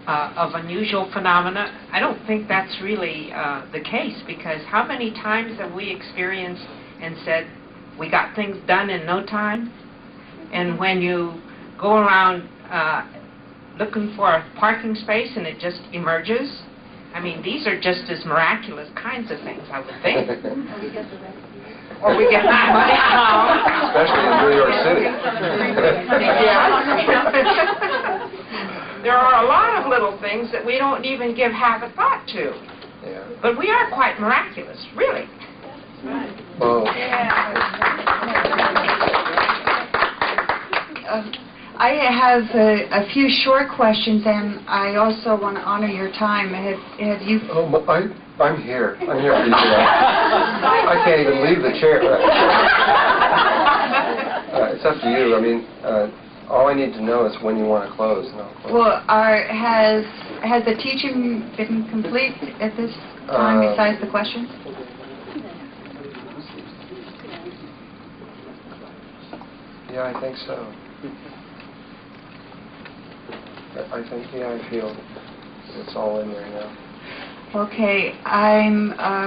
of unusual phenomena. I don't think that's really the case, because how many times have we experienced and said, we got things done in no time? And when you go around looking for a parking space and it just emerges, I mean, these are just as miraculous kinds of things, I would think. Or we get the money. Especially in New York City. Yeah. There are a lot of little things that we don't even give half a thought to. Yeah. But we are quite miraculous, really. Well, I have a few short questions, and I also want to honor your time. Have you... Oh, I'm here. I'm here for you today. I can't even leave the chair. It's up to you. I mean, all I need to know is when you want to close, and I'll close. Well, has the teaching been complete at this time besides the questions? Yeah, I think so. I think, yeah, I feel it's all in there now. Okay,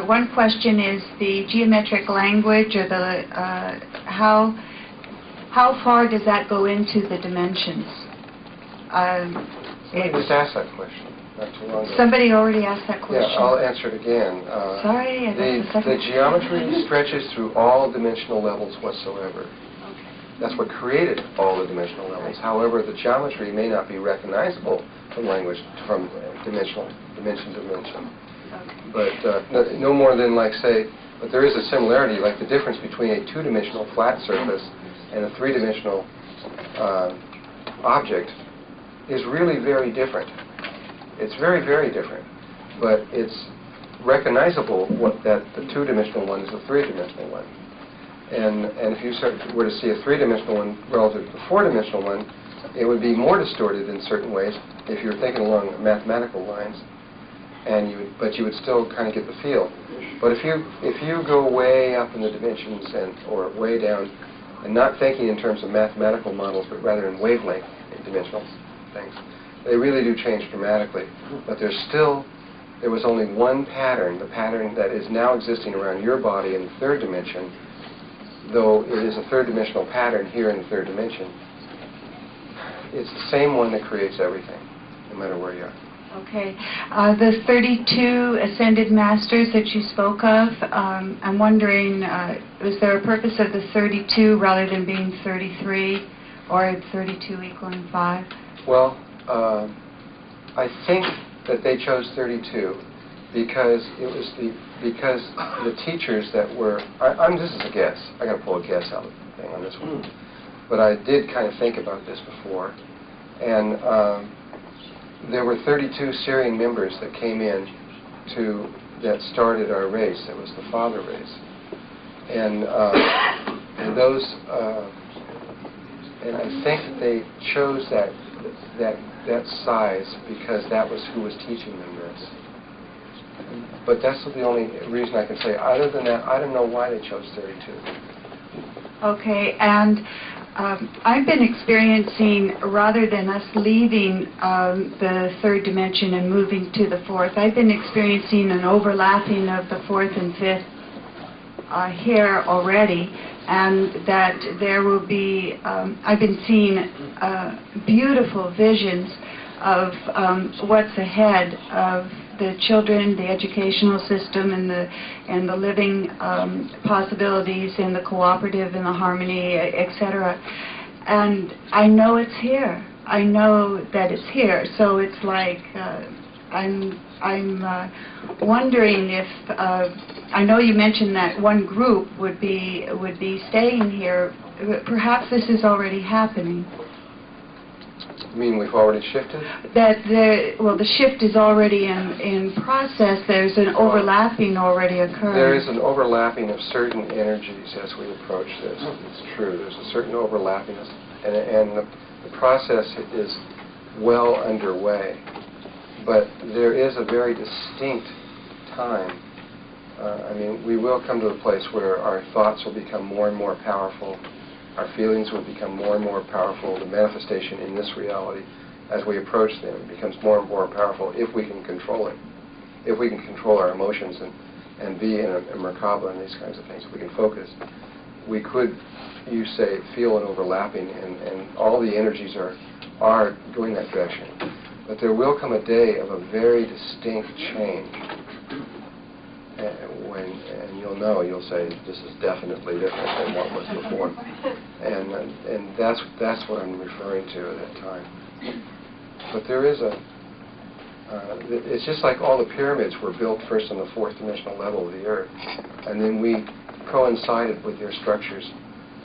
one question is the geometric language, or the how far does that go into the dimensions? Somebody just asked that question not too long ago. Somebody already asked that question. Yeah, I'll answer it again. Sorry, the geometry stretches through all dimensional levels whatsoever. That's what created all the dimensional levels. However, the geometry may not be recognizable from language, from dimension to dimension. But no more than, like, say, but there is a similarity, like the difference between a two-dimensional flat surface and a three-dimensional object is really very different. It's very, very different. But it's recognizable that the two-dimensional one is a three-dimensional one. And if you were to see a three-dimensional one relative to the four-dimensional one, it would be more distorted in certain ways if you were thinking along mathematical lines, but you would still kind of get the feel. But if you go way up in the dimensions or way down, and not thinking in terms of mathematical models, but rather in wavelength dimensional things, they really do change dramatically. But there was only one pattern, the pattern that is now existing around your body in the third dimension. Though it is a third-dimensional pattern here in the third dimension, it's the same one that creates everything, no matter where you are. Okay. The 32 ascended masters that you spoke of, I'm wondering, was there a purpose of the 32 rather than being 33, or 32 equaling 5? Well, I think that they chose 32 because because the teachers that were, this is a guess. I got to pull a guess out of the thing on this one, but I did kind of think about this before, and there were 32 Syrian members that came in that started our race. It was the father race, and those, and I think that they chose that size because that was who was teaching them this. But that's the only reason I can say. Other than that, I don't know why they chose 32. Okay, and I've been experiencing, rather than us leaving the third dimension and moving to the fourth, I've been experiencing an overlapping of the fourth and fifth here already, and that there will be, I've been seeing beautiful visions of what's ahead of the children, the educational system, and the living possibilities, and the cooperative, and the harmony, etc. And I know it's here. I know that it's here. So it's like I'm wondering if I know you mentioned that one group would be staying here. Perhaps this is already happening. You mean we've already shifted? The shift is already in process. There's an overlapping already occurring. There is an overlapping of certain energies as we approach this. It's true. There's a certain overlapping, and the process is well underway. But there is a very distinct time. I mean, we will come to a place where our thoughts will become more and more powerful. Our feelings will become more and more powerful. The manifestation in this reality as we approach them. It becomes more and more powerful if we can control it. If we can control our emotions and be in a Merkaba and these kinds of things, if we can focus, we could, you say, feel an overlapping, and all the energies are going that direction. But there will come a day of a very distinct change. And you'll say, this is definitely different than what was before. And that's what I'm referring to at that time. But there is it's just like all the pyramids were built first on the fourth dimensional level of the Earth, and then we coincided with their structures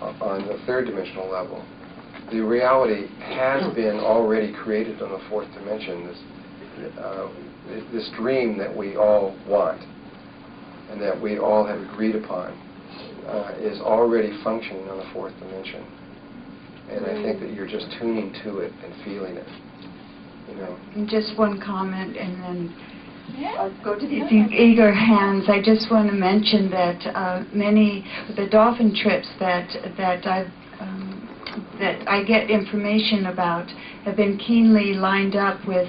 on the third dimensional level. The reality has been already created on the fourth dimension, this dream that we all want and that we all have agreed upon is already functioning on the fourth dimension. And I think that you're just tuning to it and feeling it. And just one comment, and then I'll go to these eager hands. I just want to mention that the dolphin trips that I get information about have been keenly lined up with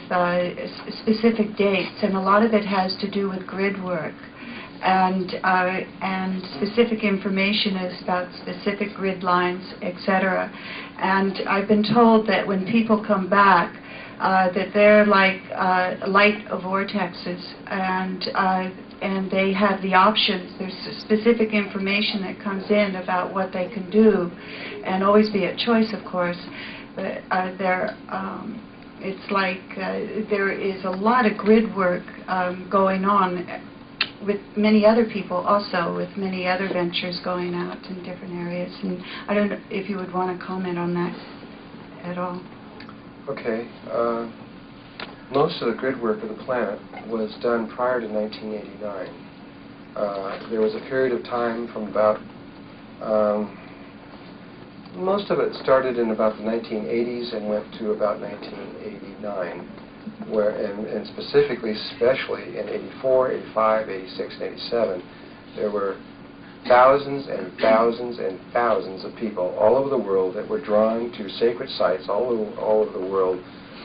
specific dates, and a lot of it has to do with grid work. And specific information is about specific grid lines, etc. And I've been told that when people come back, that they're like light vortexes, and they have the options. There's specific information that comes in about what they can do, and always be a choice, of course. But it's like there is a lot of grid work going on with many other people also, with many other ventures going out in different areas. And I don't know if you would want to comment on that at all. Okay. Most of the grid work of the planet was done prior to 1989. There was a period of time from about, most of it started in about the 1980s and went to about 1989. And specifically, especially in 84, 85, 86, and 87, there were thousands and thousands and thousands of people all over the world that were drawn to sacred sites all over the world,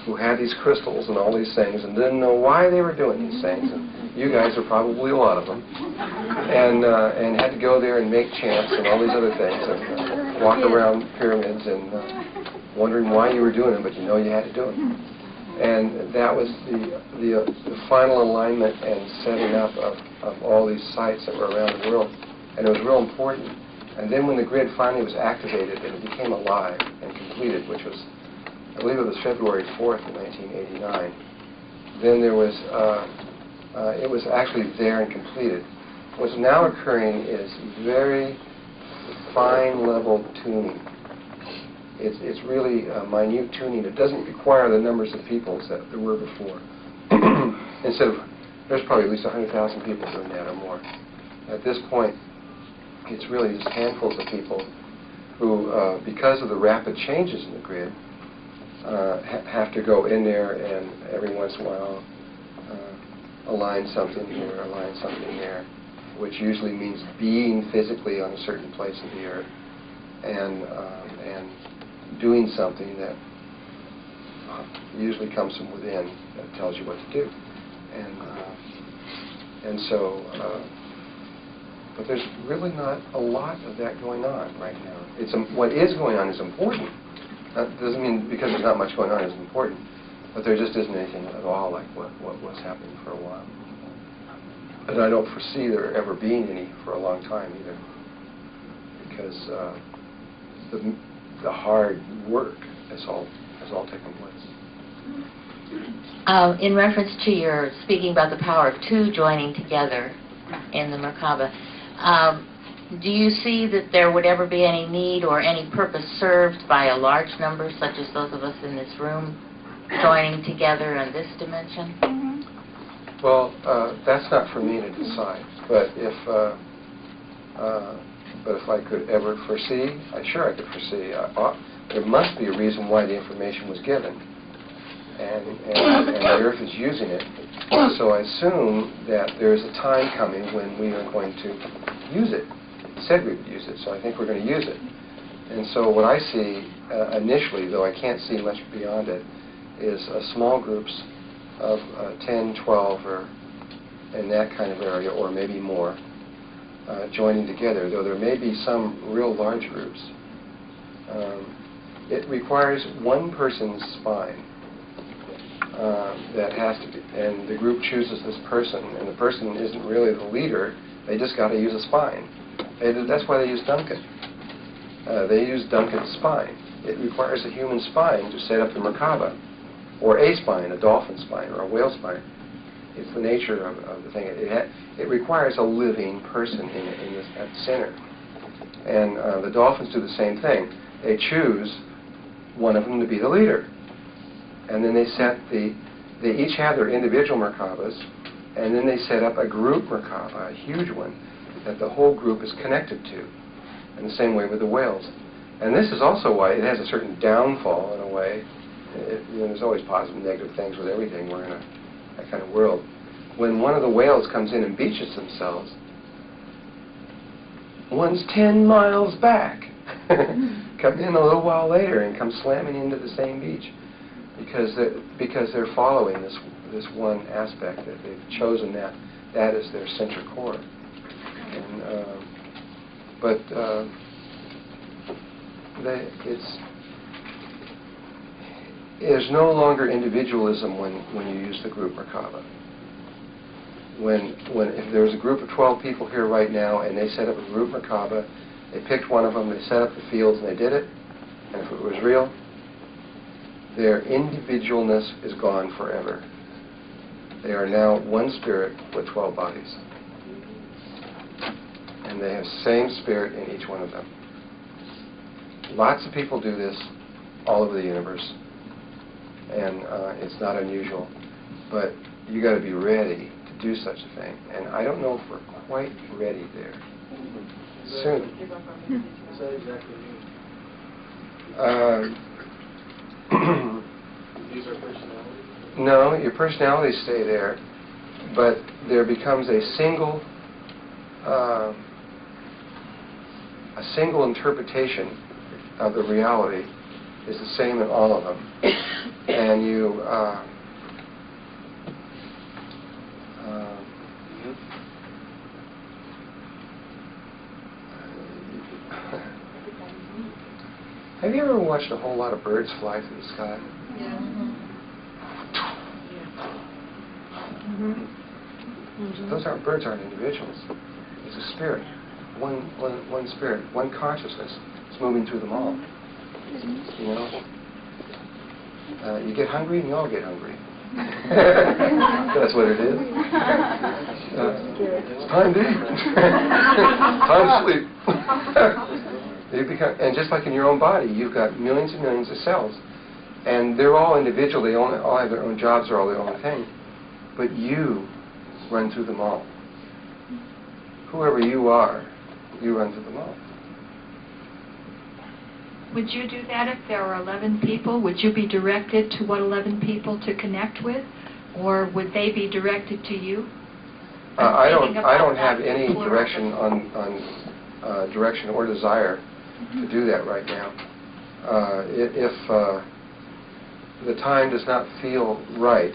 who had these crystals and all these things and didn't know why they were doing these things. And you guys are probably a lot of them. And had to go there and make chants and all these other things and walk around pyramids and wondering why you were doing them, but you know you had to do it. And that was the final alignment and setting up of all these sites that were around the world. And it was real important. And then when the grid finally was activated and it became alive and completed, which was, I believe it was February 4th of 1989, then there was, it was actually there and completed. What's now occurring is very fine level tuning. It's really minute tuning. It doesn't require the numbers of people that there were before. Instead of, there's probably at least 100,000 people doing that or more. At this point, it's really just handfuls of people who, because of the rapid changes in the grid, have to go in there and every once in a while align something here, align something there, which usually means being physically on a certain place of the earth and doing something that usually comes from within that tells you what to do. And so, but there's really not a lot of that going on right now. What is going on is important. That doesn't mean because there's not much going on it's important, but there just isn't anything at all like what was happening for a while. And I don't foresee there ever being any for a long time either, because the hard work has all taken place. In reference to your speaking about the power of two joining together in the Merkaba, do you see that there would ever be any need or any purpose served by a large number, such as those of us in this room, joining together in this dimension? Mm-hmm. Well, that's not for me to decide. But if I could ever foresee, sure I could foresee. There must be a reason why the information was given, and the Earth is using it. So I assume that there is a time coming when we are going to use it. We said we would use it, so I think we're going to use it. And so what I see initially, though I can't see much beyond it, is small groups of 10, 12, or in that kind of area, or maybe more, joining together, though there may be some real large groups. It requires one person's spine that has to be, and the group chooses this person, and the person isn't really the leader, they just got to use a spine. That's why they use Duncan. They use Duncan's spine. It requires a human spine to set up the Merkaba, or a spine, a dolphin spine, or a whale spine. It's the nature of the thing. It requires a living person at the center. And the dolphins do the same thing. They choose one of them to be the leader. And then they each have their individual Merkabas, and then they set up a group Merkaba, a huge one, that the whole group is connected to. In the same way with the whales. And this is also why it has a certain downfall in a way. There's always positive and negative things with everything. We're in that kind of world. When one of the whales comes in and beaches themselves, one's 10 miles back. Come in a little while later and come slamming into the same beach because they're following this one aspect, that they've chosen that as their center core. And, but there's no longer individualism when you use the group Merkaba. If there's a group of 12 people here right now and they set up a group Merkaba, they picked one of them, they set up the fields and they did it, and if it was real, their individualness is gone forever. They are now one spirit with 12 bodies. And they have the same spirit in each one of them. Lots of people do this all over the universe, and it's not unusual. But you got to be ready to do such a thing. And I don't know if we're quite ready there. Soon. Is that exactly These are personalities? No, your personalities stay there, but there becomes a single interpretation of the reality is the same in all of them. And you have you ever watched a whole lot of birds fly through the sky? Yeah. Those birds aren't individuals. It's a spirit. One spirit, one consciousness. It's moving through them all. You know? You get hungry and you all get hungry. That's what it is. It's time to eat. Time to sleep. And just like in your own body, you've got millions and millions of cells. And they're all individual. They all have their own jobs or all their own thing. But you run through them all. Whoever you are, you run through them all. Would you do that if there were 11 people? Would you be directed to what 11 people to connect with? Or would they be directed to you? I don't have any direction on direction or desire to do that right now. If the time does not feel right,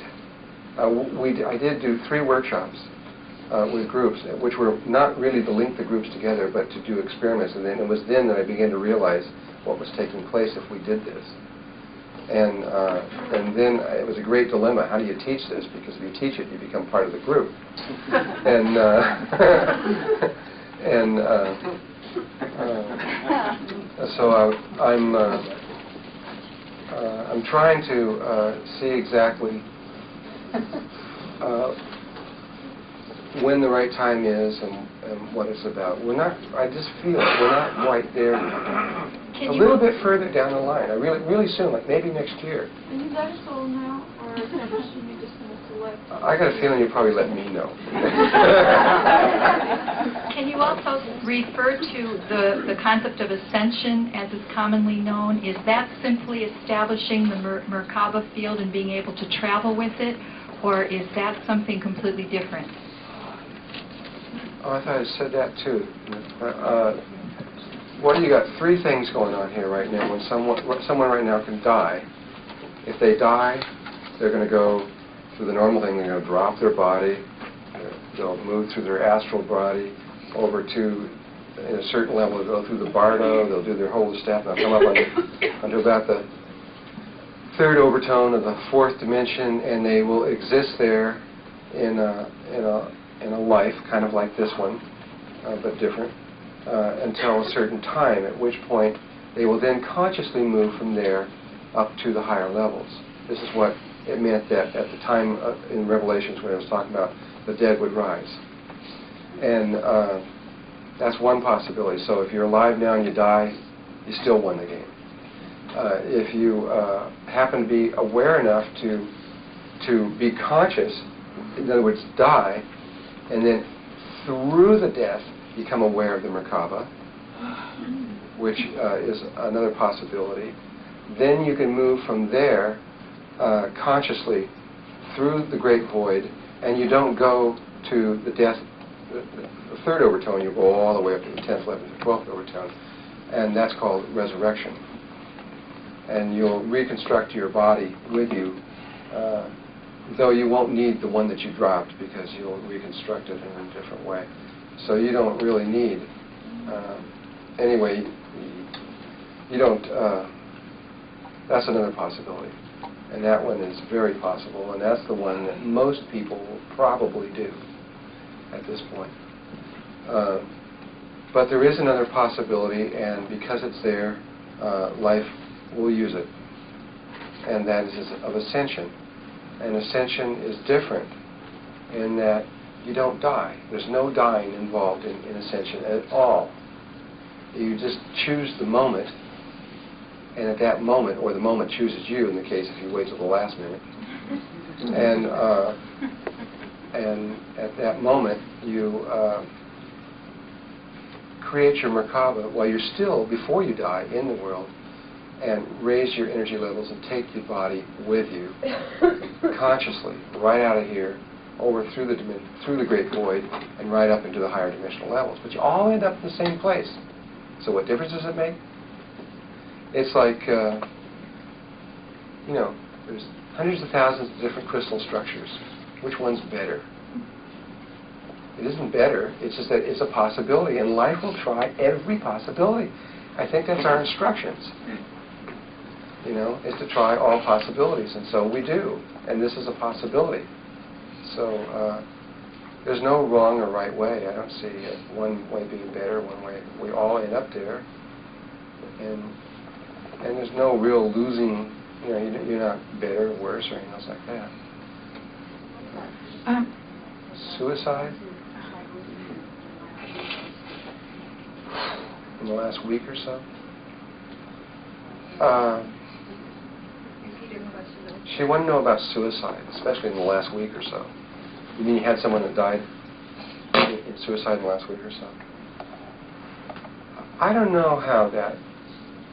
I did do 3 workshops with groups, which were not really to link the groups together, but to do experiments. And then it was then that I began to realize what was taking place if we did this. And then it was a great dilemma. How do you teach this? Because if you teach it, you become part of the group. And so I'm trying to see exactly when the right time is and what it's about. I just feel it. We're not right there yet. A little bit further down the line. I really soon, like maybe next year. Are you that soul now, or is that person you just going to select? I got a feeling you'll probably let me know. Can you also refer to the concept of ascension as is commonly known? Is that simply establishing the Merkaba field and being able to travel with it, or is that something completely different? Oh, I thought I said that too. Well, you got 3 things going on here right now. When someone right now can die. If they die, they're going to go through the normal thing. They're going to drop their body. They'll move through their astral body over to, in a certain level, they'll go through the bardo. They'll do their whole step, and they'll come up onto about the third overtone of the fourth dimension, and they will exist there in a life kind of like this one, but different, until a certain time, at which point they will then consciously move from there up to the higher levels. This is what it meant that at the time in Revelations when I was talking about the dead would rise. And that's one possibility. So if you're alive now and you die, you still won the game. If you happen to be aware enough to be conscious, in other words, die, and then through the death become aware of the Merkaba, which is another possibility, then you can move from there consciously through the great void, and you don't go to the death, the third overtone. You go all the way up to the 10th, 11th, 12th overtone, and that's called resurrection. And you'll reconstruct your body with you, though you won't need the one that you dropped because you'll reconstruct it in a different way. So you don't really need, anyway, you don't, that's another possibility. And that one is very possible, and that's the one that most people will probably do at this point. But there is another possibility, and because it's there, life will use it. And that is of ascension. And ascension is different in that you don't die. There's no dying involved in ascension at all. You just choose the moment, and at that moment, or the moment chooses you, in the case if you wait till the last minute, and at that moment you create your Merkaba while you're still, before you die, in the world, and raise your energy levels and take your body with you consciously, right out of here, over through the great void, and right up into the higher dimensional levels. But you all end up in the same place. So what difference does it make? It's like, you know, there's hundreds of thousands of different crystal structures. Which one's better? It isn't better. It's just that it's a possibility, and life will try every possibility. I think that's our instructions. You know, is to try all possibilities, and so we do. And this is a possibility. So there's no wrong or right way. I don't see one way being better, one way. We all end up there, and there's no real losing. You know, you're not better or worse or anything else like that. Suicide in the last week or so. She wanted to know about suicide, especially in the last week or so. You mean you had someone that died in suicide in the last week or so? I don't know how that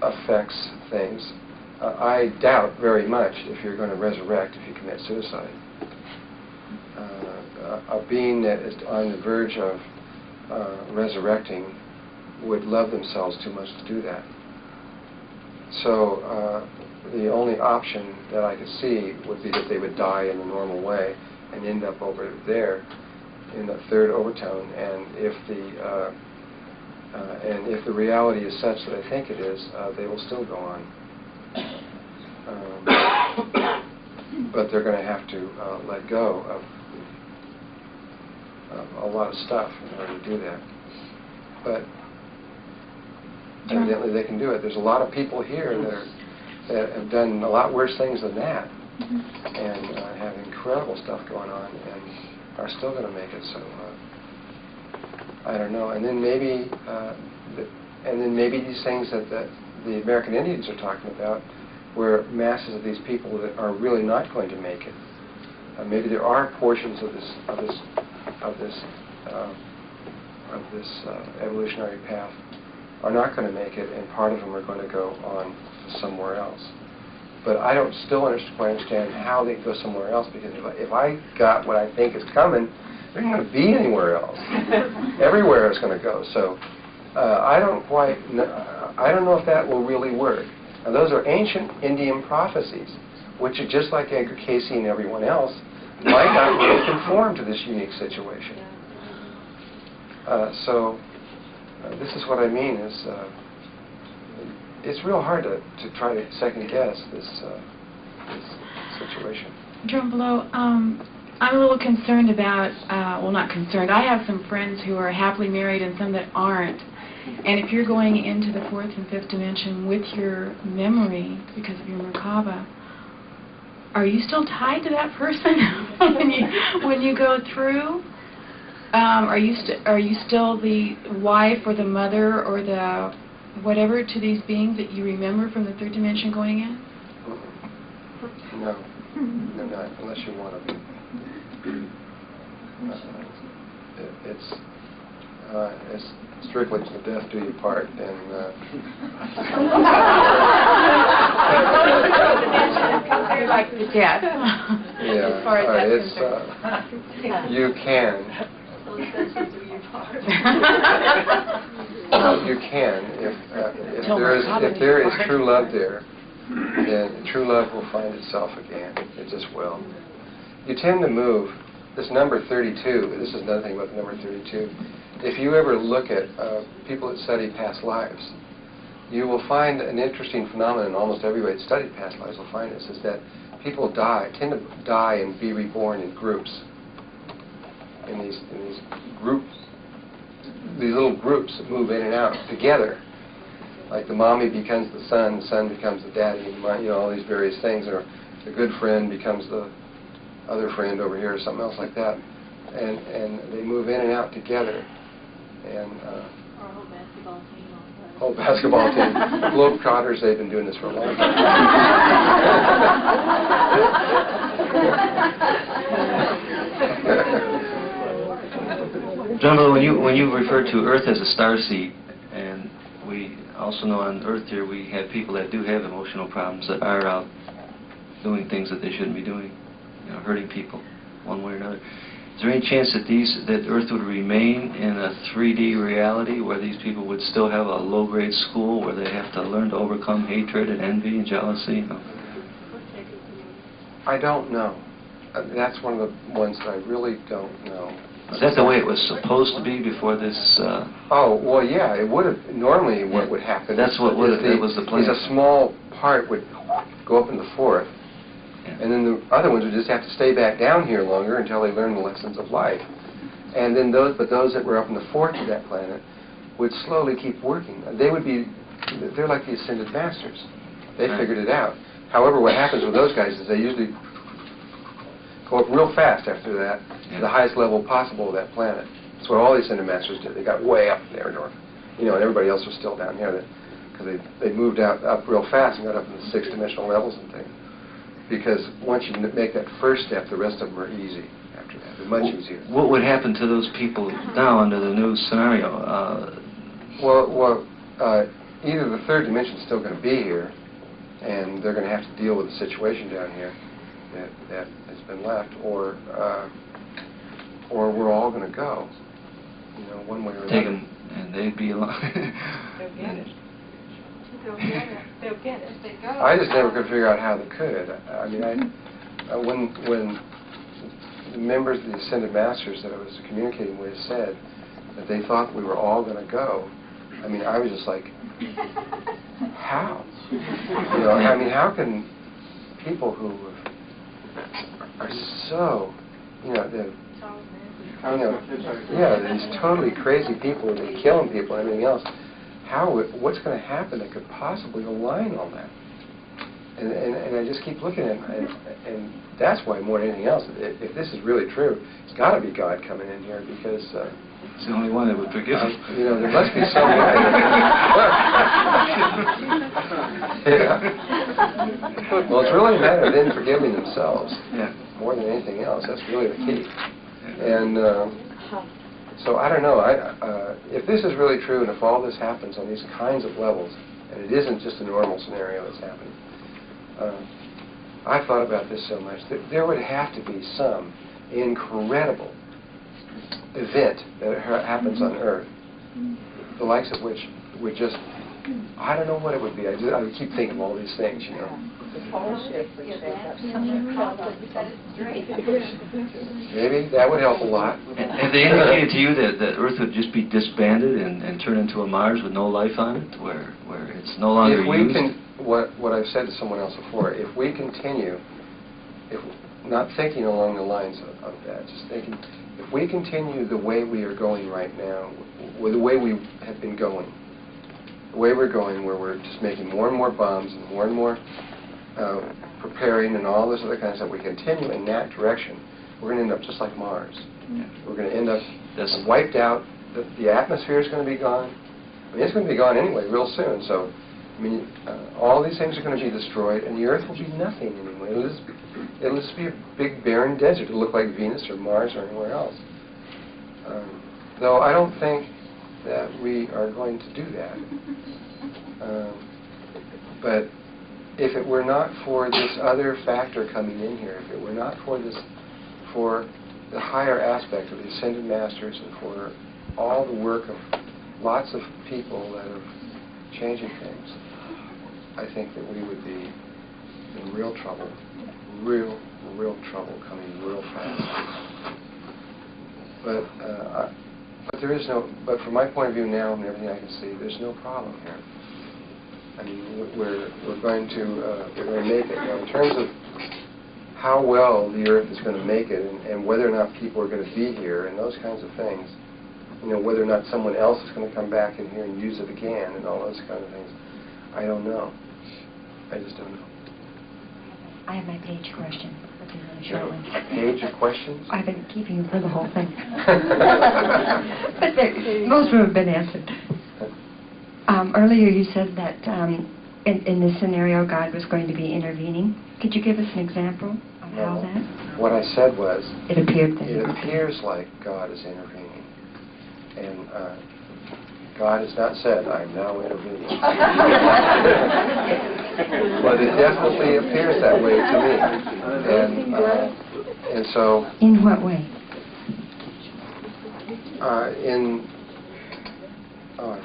affects things. I doubt very much if you're going to resurrect if you commit suicide. A being that is on the verge of resurrecting would love themselves too much to do that. So the only option that I could see would be that they would die in the normal way and end up over there in the third overtone. And if the reality is such that I think it is, they will still go on. But they're going to have to let go of a lot of stuff in order to do that. But evidently they can do it. There's a lot of people here that have done a lot worse things than that, and have incredible stuff going on, and are still going to make it. So I don't know. And then maybe these things that the American Indians are talking about, where masses of these people that are really not going to make it. Maybe there are portions of this evolutionary path are not going to make it, and part of them are going to go on somewhere else. But I don't still quite understand how they go somewhere else, because if I got what I think is coming, they're not going to be anywhere else. Everywhere is going to go. So I don't know if that will really work. Now those are ancient Indian prophecies. which is just like Edgar Cayce and everyone else, might not really conform to this unique situation. This is what I mean is it's real hard to try to second guess this situation. Drunvalo, I'm a little concerned about, well, not concerned. I have some friends who are happily married and some that aren't. And if you're going into the fourth and fifth dimension with your memory because of your Merkaba, are you still tied to that person when you go through? Are you still the wife or the mother or the whatever to these beings that you remember from the third dimension going in? No, no, not unless you want to be. It's strictly to the death do you part, and like the death. Yeah, As far as that's it's you can. You can if there is true love there, then true love will find itself again. It just will. You tend to move. This number 32. This is another thing about the number 32. If you ever look at people that study past lives, you will find an interesting phenomenon. Almost everybody that studied past lives will find this: is that people tend to die and be reborn in groups. In these groups, these little groups that move in and out together. Like the mommy becomes the son becomes the daddy, and all these various things. Or the good friend becomes the other friend over here, or something else like that. And they move in and out together. And Or a whole basketball team. whole basketball team. Globetrotters, they've been doing this for a long time. Drunvalo, when you refer to Earth as a starseed, and we also know on Earth here we have people that do have emotional problems that are out doing things that they shouldn't be doing, hurting people one way or another. Is there any chance that Earth would remain in a 3D reality where these people would still have a low-grade school where they have to learn to overcome hatred and envy and jealousy? I don't know. That's one of the ones that I really don't know. Is that the way it was supposed to be before this? Oh, well, yeah, it would have. Normally what would happen That's what was the plan. Is a small part would go up in the fourth, and then the other ones would just have to stay back down here longer until they learn the lessons of life. And then those that were up in the fourth of that planet would slowly keep working. They're like the Ascended Masters. They figured it out. However, what happens with those guys is they usually go up real fast after that to the highest level possible of that planet. That's what all the Ascended Masters did. They got way up there north, and everybody else was still down here because they moved up real fast and got up in the 6th dimensional levels and things. Because once you make that first step, the rest of them are easy after that. They're much easier. What would happen to those people now under the new scenario? Either the third dimension is still going to be here, and they're going to have to deal with the situation down here that has been left, or we're all going to go, one way or another. Take them, and they'd be alone. They'll get it. They'll get it. They go. I just never could figure out how they could. I mean, when the members of the Ascended Masters that I was communicating with said that they thought we were all going to go, I mean, I was just like, how? I mean, how can people who are so, these totally crazy people, they're killing people and everything else, what's going to happen that could possibly align all that? And I just keep looking at it, and that's why more than anything else, if this is really true, it's got to be God coming in here, because it's the only one that would forgive us. There must be some way. Well, it's really a matter of them forgiving themselves more than anything else. That's really the key. And so I don't know. If this is really true, and if all this happens on these kinds of levels, and it isn't just a normal scenario that's happening, I've thought about this so much. There would have to be some incredible event that happens on Earth, the likes of which would just I don't know what it would be. I keep thinking of all these things, you know. Maybe that would help a lot. Have they indicated to you that Earth would just be disbanded and turn into a Mars with no life on it, where it's no longer If we used? what I've said to someone else before, if we continue, not thinking along the lines of that, just thinking, if we continue the way we are going right now, with the way we have been going, the way we're going, where we're just making more and more bombs and more preparing and all this other kind of stuff, we continue in that direction, we're going to end up just like Mars. Yeah. We're going to end up wiped out. The atmosphere is going to be gone. I mean, it's going to be gone anyway real soon. So, I mean, all these things are going to be destroyed, and the Earth will be nothing anymore. It'll just be a big barren desert. It'll look like Venus or Mars or anywhere else. Though I don't think that we are going to do that. But if it were not for this other factor coming in here, if it were not for the higher aspect of the Ascended Masters and for all the work of lots of people that are changing things, I think that we would be in real trouble, real trouble coming real fast. But there is no. But from my point of view now and everything I can see, there's no problem here. I mean, we're going to make it. Now, in terms of how well the Earth is going to make it, and whether or not people are going to be here, and those kinds of things, you know, whether or not someone else is going to come back in here and use it again, and all those kind of things, I don't know. I just don't know. I have my page question. That's a really short one. A page of questions? I've been keeping you for the whole thing. But most of them have been answered. Earlier you said that in this scenario God was going to be intervening. Could you give us an example of how that? What I said was, it appears like God is intervening. And God has not said, I'm now intervening. But it definitely appears that way to me. And so... In what way? I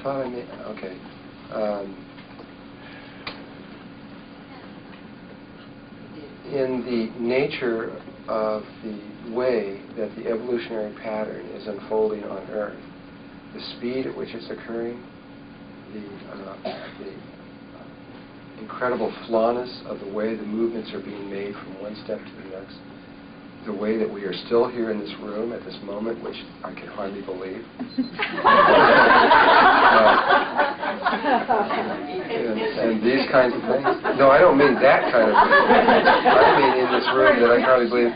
thought I made... Okay. In the nature of the way that the evolutionary pattern is unfolding on Earth, the speed at which it's occurring, the incredible flawness of the way the movements are being made from one step to the next, the way that we are still here in this room at this moment, which I can hardly believe. And these kinds of things. No, I don't mean that kind of thing. I mean in this room that I can hardly believe,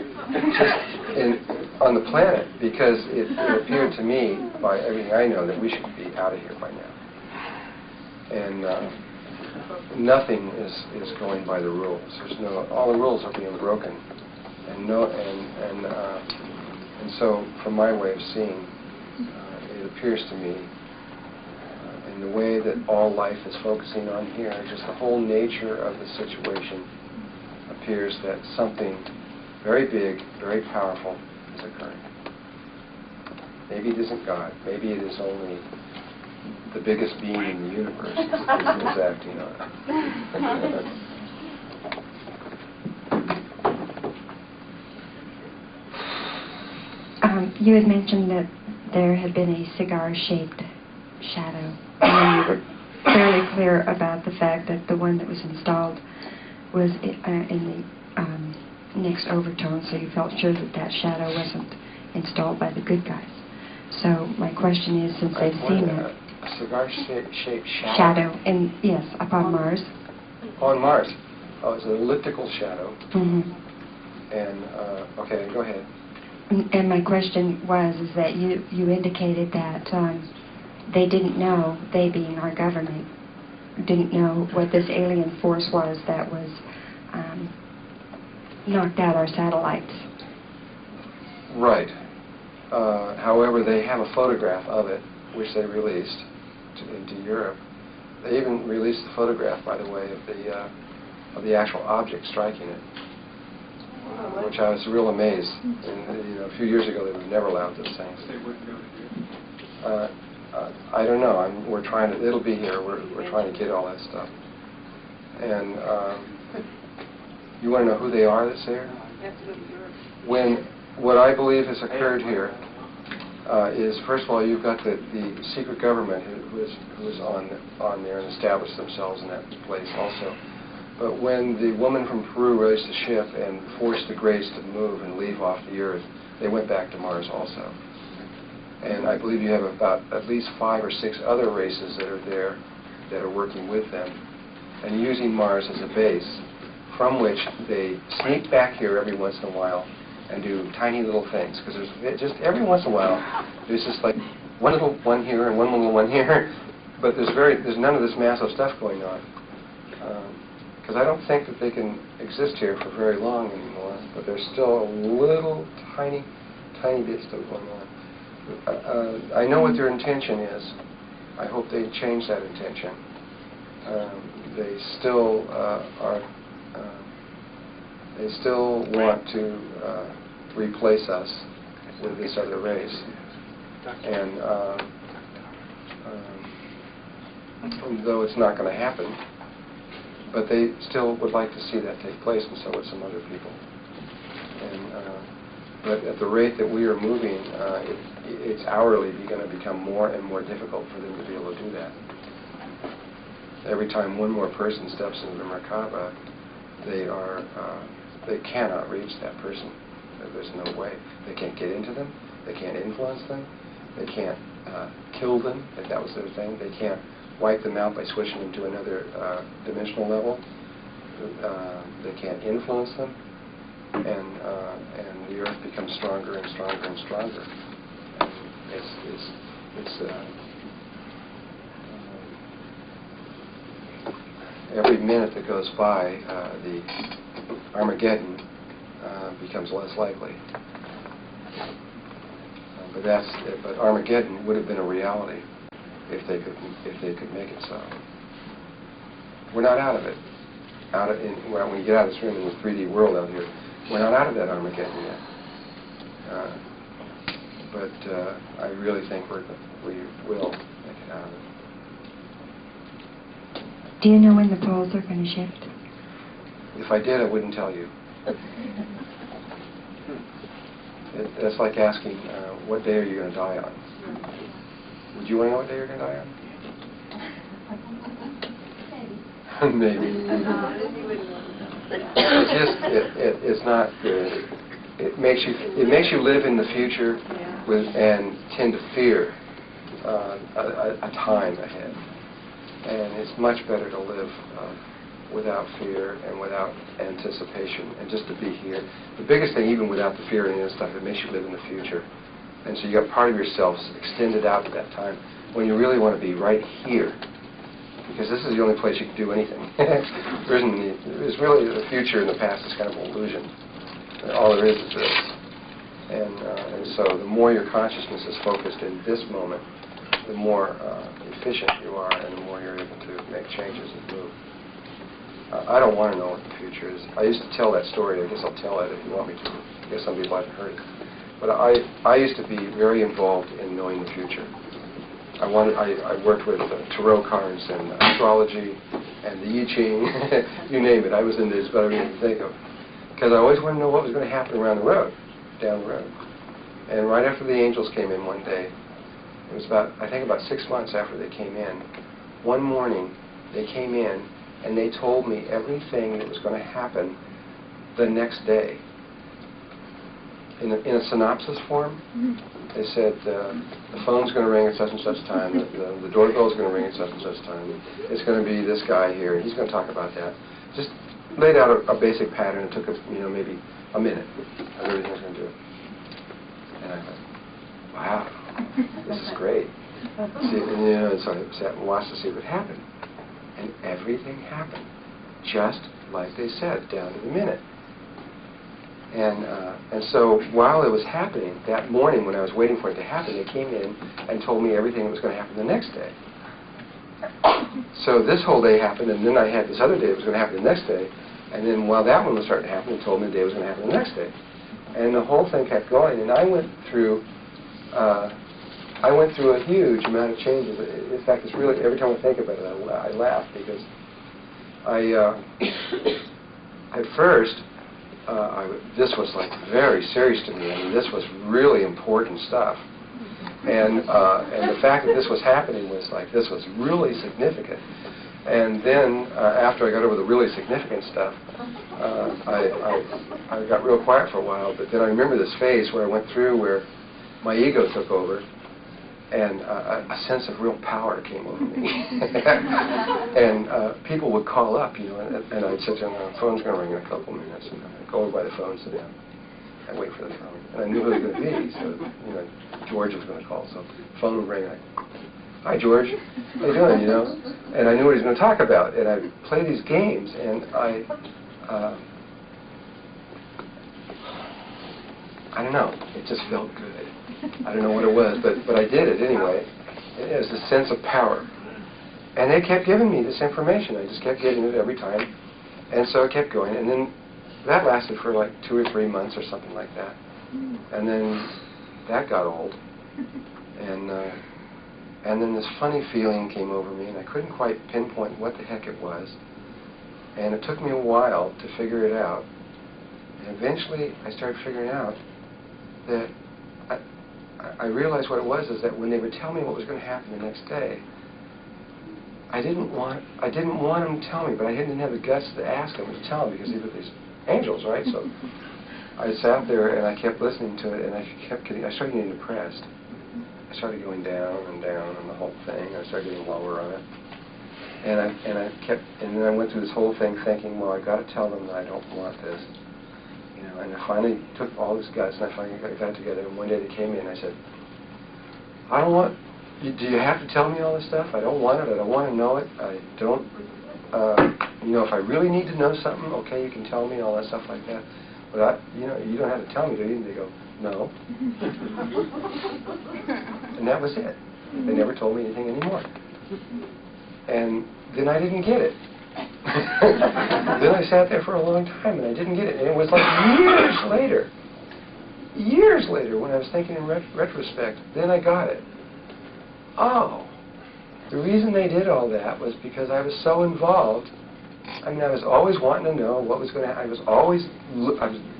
just on the planet, because it appeared to me, by everything I know, that we should be out of here by now. And nothing is going by the rules. All the rules are being broken. And so, from my way of seeing, it appears to me, in the way that all life is focusing on here, just the whole nature of the situation appears that something very big, very powerful is occurring. Maybe it isn't God. Maybe it is only the biggest being in the universe is acting on it. You had mentioned that there had been a cigar-shaped shadow, and you were fairly clear about the fact that the one that was installed was in the next overtone, so you felt sure that that shadow wasn't installed by the good guys. So my question is, since they've seen it... A cigar-shaped shadow? Shadow, and yes, upon Mars. On Mars. Oh, it's an elliptical shadow. Mm-hmm. And, okay, go ahead. And my question was, is that you indicated that they didn't know, they being our government, didn't know what this alien force was that was knocked out our satellites. Right. However, they have a photograph of it, which they released into Europe. They even released the photograph, by the way, of the actual object striking it, which I was real amazed. And, a few years ago, they would never allowed those things. I don't know. We're trying to. It'll be here. We're trying to get all that stuff. And you want to know who they are that's there? What I believe has occurred here is, first of all, you've got the secret government who is on there and established themselves in that place also. But when the woman from Peru raised the ship and forced the Greys to move and leave off the Earth, they went back to Mars also. And I believe you have about at least 5 or 6 other races that are there that are working with them and using Mars as a base from which they sneak back here every once in a while and do tiny little things. Because there's just every once in a while, there's just like one little one here and one little one here, but there's none of this massive stuff going on. Because I don't think that they can exist here for very long anymore, but there's still a little tiny bit still going on. I know what their intention is. I hope they change that intention. They still they still want to replace us with this other race, and though it's not going to happen, but they still would like to see that take place, and so would some other people. And but at the rate that we are moving, it's hourly going to become more and more difficult for them to be able to do that. Every time one more person steps into the Merkaba, they cannot reach that person. There's no way. They can't get into them. They can't influence them. They can't kill them, if that was their thing. They can't wipe them out by switching them to another dimensional level. They can't influence them. And the Earth becomes stronger and stronger and stronger. Every minute that goes by, the Armageddon becomes less likely. But Armageddon would have been a reality if they could make it so. We're not out of it. When you get out of this room in the 3D world out here, we're not out of that Armageddon yet. But I really think we will make it out of it. Do you know when the poles are going to shift? If I did, I wouldn't tell you. That's like asking, what day are you going to die on? Would you want to know what day you're going to die on? Maybe. It's not good. It makes you live in the future and tend to fear a time ahead. And it's much better to live without fear and without anticipation and just to be here. The biggest thing, even without the fear and any of that stuff, it makes you live in the future. And so you got part of yourself extended out to that time when you really want to be right here. Because this is the only place you can do anything. There's really the future and the past is kind of an illusion. All there is this. And so the more your consciousness is focused in this moment, the more efficient you are and the more you're able to make changes and move. I don't want to know what the future is. I used to tell that story. I guess I'll tell it if you want me to. I guess some people haven't heard it. But I used to be very involved in knowing the future. I worked with tarot cards and astrology and the I Ching, you name it. I was into just about everything you think of. Because I always wanted to know what was going to happen around the road, down the road. And right after the angels came in one day, it was I think about 6 months after they came in, one morning they came in and they told me everything that was going to happen the next day. In a synopsis form, they said the phone's going to ring at such and such time, the doorbell's going to ring at such and such time, it's going to be this guy here, he's going to talk about that. Just laid out a basic pattern. It took maybe a minute of everything I was going to do. And I thought, wow, this is great. So I sat and watched to see what happened. And everything happened just like they said, down to the minute. And so while it was happening, that morning when I was waiting for it to happen, they came in and told me everything that was going to happen the next day. So this whole day happened, and then I had this other day that was going to happen the next day. And then while that one was starting to happen, they told me the day was going to happen the next day. And the whole thing kept going. And I went through I went through a huge amount of changes. In fact, it's really, every time I think about it, I laugh because at first, this was like very serious to me. I mean, this was really important stuff. And the fact that this was happening was like, this was really significant. And then, after I got over the really significant stuff, I got real quiet for a while, but then I remember this phase where I went through where my ego took over, and a sense of real power came over me. And people would call up, you know, and I'd sit down, the phone's going to ring in a couple minutes, and I'd go over by the phone, sit down, and wait for the phone. And I knew who it was going to be, so, you know, George was going to call, so the phone would ring, and hi, George, how you doing, you know? And I knew what he was going to talk about, and I'd play these games, and I don't know, it just felt good. I don't know what it was, but I did it anyway. It was a sense of power. And they kept giving me this information. I just kept getting it every time. And so it kept going. And then that lasted for like 2 or 3 months or something like that. And then that got old. And then this funny feeling came over me, and I couldn't quite pinpoint what the heck it was. And it took me a while to figure it out. And eventually I started figuring out that I realized what it was is that when they would tell me what was going to happen the next day, I didn't want them to tell me, but I didn't have the guts to ask them to tell them because they were these angels, right? So I sat there and I kept listening to it, and I started getting depressed. I started going down and down on the whole thing. I started getting lower on it, and then I went through this whole thing thinking, well, I got to tell them that I don't want this. You know, and I finally took all this guts, and I finally got it together. And one day they came in, and I said, I don't want, do you have to tell me all this stuff? I don't want it. I don't want to know it. I don't, you know, if I really need to know something, okay, you can tell me, all that stuff like that. But, you know, you don't have to tell me, do you? And they go, no. And that was it. They never told me anything anymore. And then I didn't get it. Then I sat there for a long time and I didn't get it. And it was like years later, when I was thinking in retrospect, then I got it. Oh, the reason they did all that was because I was so involved. I mean, I was always wanting to know what was going to happen. I was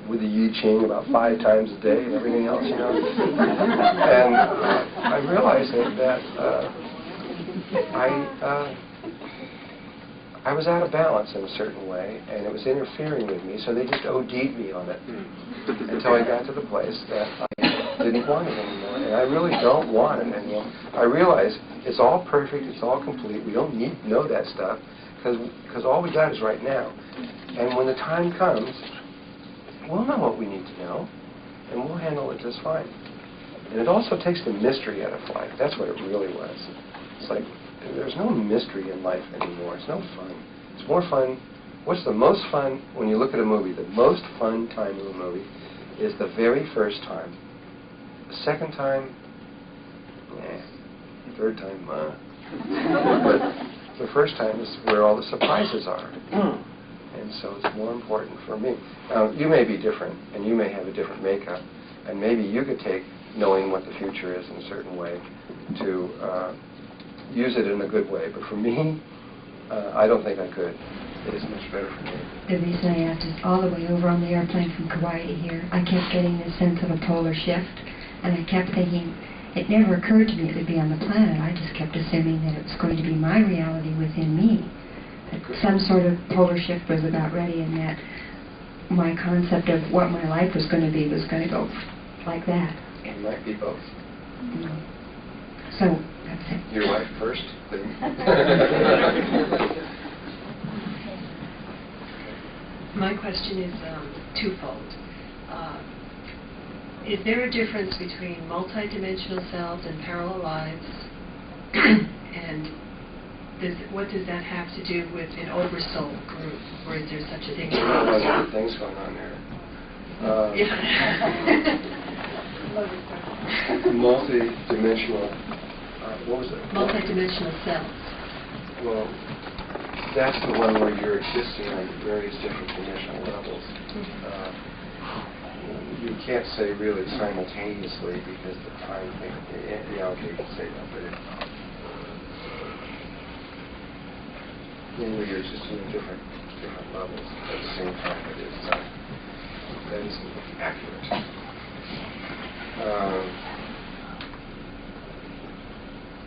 with the Yi Ching about 5 times a day and everything else, you know. And I realized that I was out of balance in a certain way, and it was interfering with me, so they just OD'd me on it until I got to the place that I didn't want it anymore, and I really don't want it anymore. I realize it's all perfect, it's all complete, we don't need to know that stuff, because all we got is right now. And when the time comes, we'll know what we need to know, and we'll handle it just fine. And it also takes the mystery out of life. That's what it really was. It's like, there's no mystery in life anymore. It's no fun. It's more fun. What's the most fun when you look at a movie? The most fun time of a movie is the very first time. The second time, third time, But the first time is where all the surprises are. And so it's more important for me. Now, you may be different, and you may have a different makeup, and maybe you could take knowing what the future is in a certain way to use it in a good way. But for me, I don't think I could. It is much better for me. The reason I asked is all the way over on the airplane from Kauai to here, I kept getting this sense of a polar shift, and I kept thinking, it never occurred to me it would be on the planet. I just kept assuming that it was going to be my reality within me. That some sort of polar shift was about ready, and that my concept of what my life was going to be was going to go like that. It might be both. So, that's it. Your life first, then. My question is twofold. Is there a difference between multidimensional selves and parallel lives? And what does that have to do with an oversoul group? Or is there such a thing? There's a lot of things going on there. Multi-dimensional, what was it? Multidimensional selves. Well, that's the one where you're existing on various different dimensional levels. you can't say really simultaneously because the time thing, yeah, okay, you can say that, but mainly you're just doing different levels at the same time. That isn't accurate.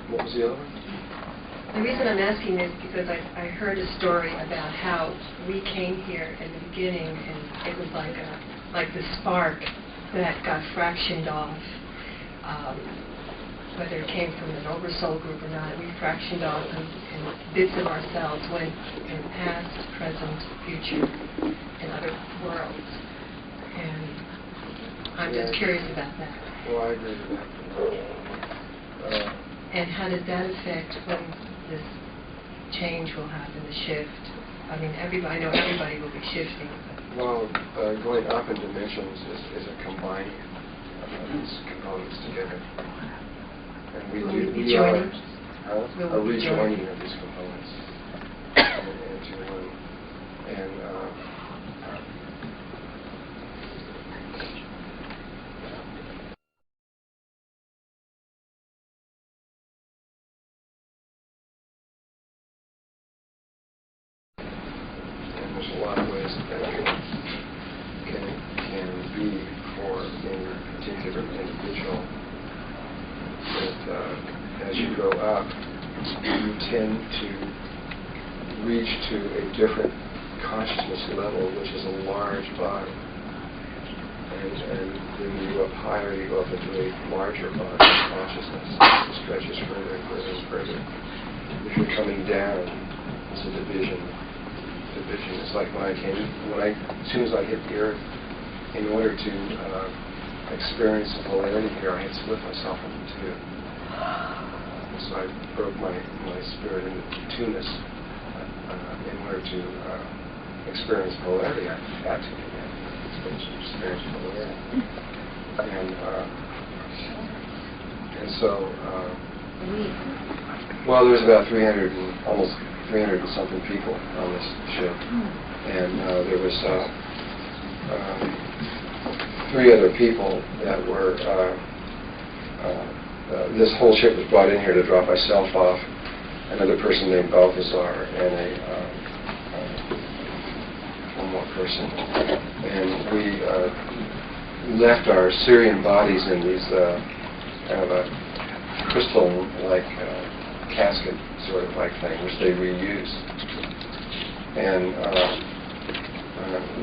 What was the other one? The reason I'm asking is because I heard a story about how we came here in the beginning, and it was like the spark that got fractioned off. Whether it came from an oversoul group or not, we fractioned off, and bits of ourselves went in past, present, future, and other worlds. And I'm just curious about that. Well, I agree with that. And how does that affect when this change will happen, the shift? I mean, I know everybody will be shifting. Well, going up in dimensions is a combining of these components together. And we are a rejoining of these components into one. And there's a lot of ways that can be for any particular individual. That as you go up, you tend to reach to a different consciousness level, which is a large body. And then you go up higher, you go up into a larger body of consciousness. It stretches further and further and further. If you're coming down, it's a division. It's like as soon as I hit the earth, in order to experience the polarity here, I had to split myself into two. So I broke my spirit into two-ness. In order to experience polarity, I had to experience polarity. And so, well, there's about almost 300 and something people on this ship, and there was 3 other people that were. This whole ship was brought in here to drop myself off, another person named Balthazar, and one more person, and we left our Syrian bodies in these kind of a crystal-like casket sort of like thing, which they reused, and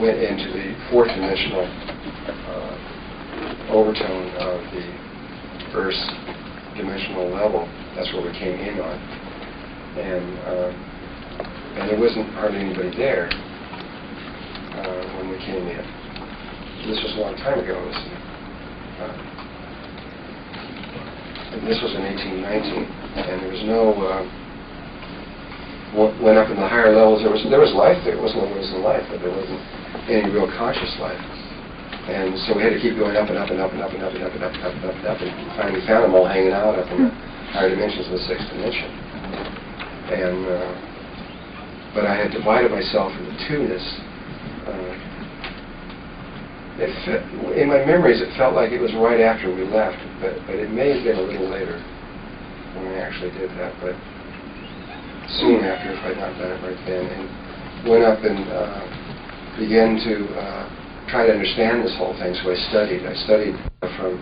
went into the 4th dimensional overtone of the Earth's dimensional level. That's where we came in on, and there wasn't hardly anybody there when we came in. This was a long time ago. And this was in 1819, and there was no. Went up in the higher levels. There was life there. It wasn't always in life, but there wasn't any real conscious life. And so we had to keep going up and up and up and up and up and up and up and up and up and up, and finally found them all hanging out up in the higher dimensions of the 6th dimension. And but I had divided myself into two-ness. In my memories, it felt like it was right after we left, but it may have been a little later when I actually did that. But soon after, if I'd not done it right then, and went up and began to try to understand this whole thing. So I studied. I studied from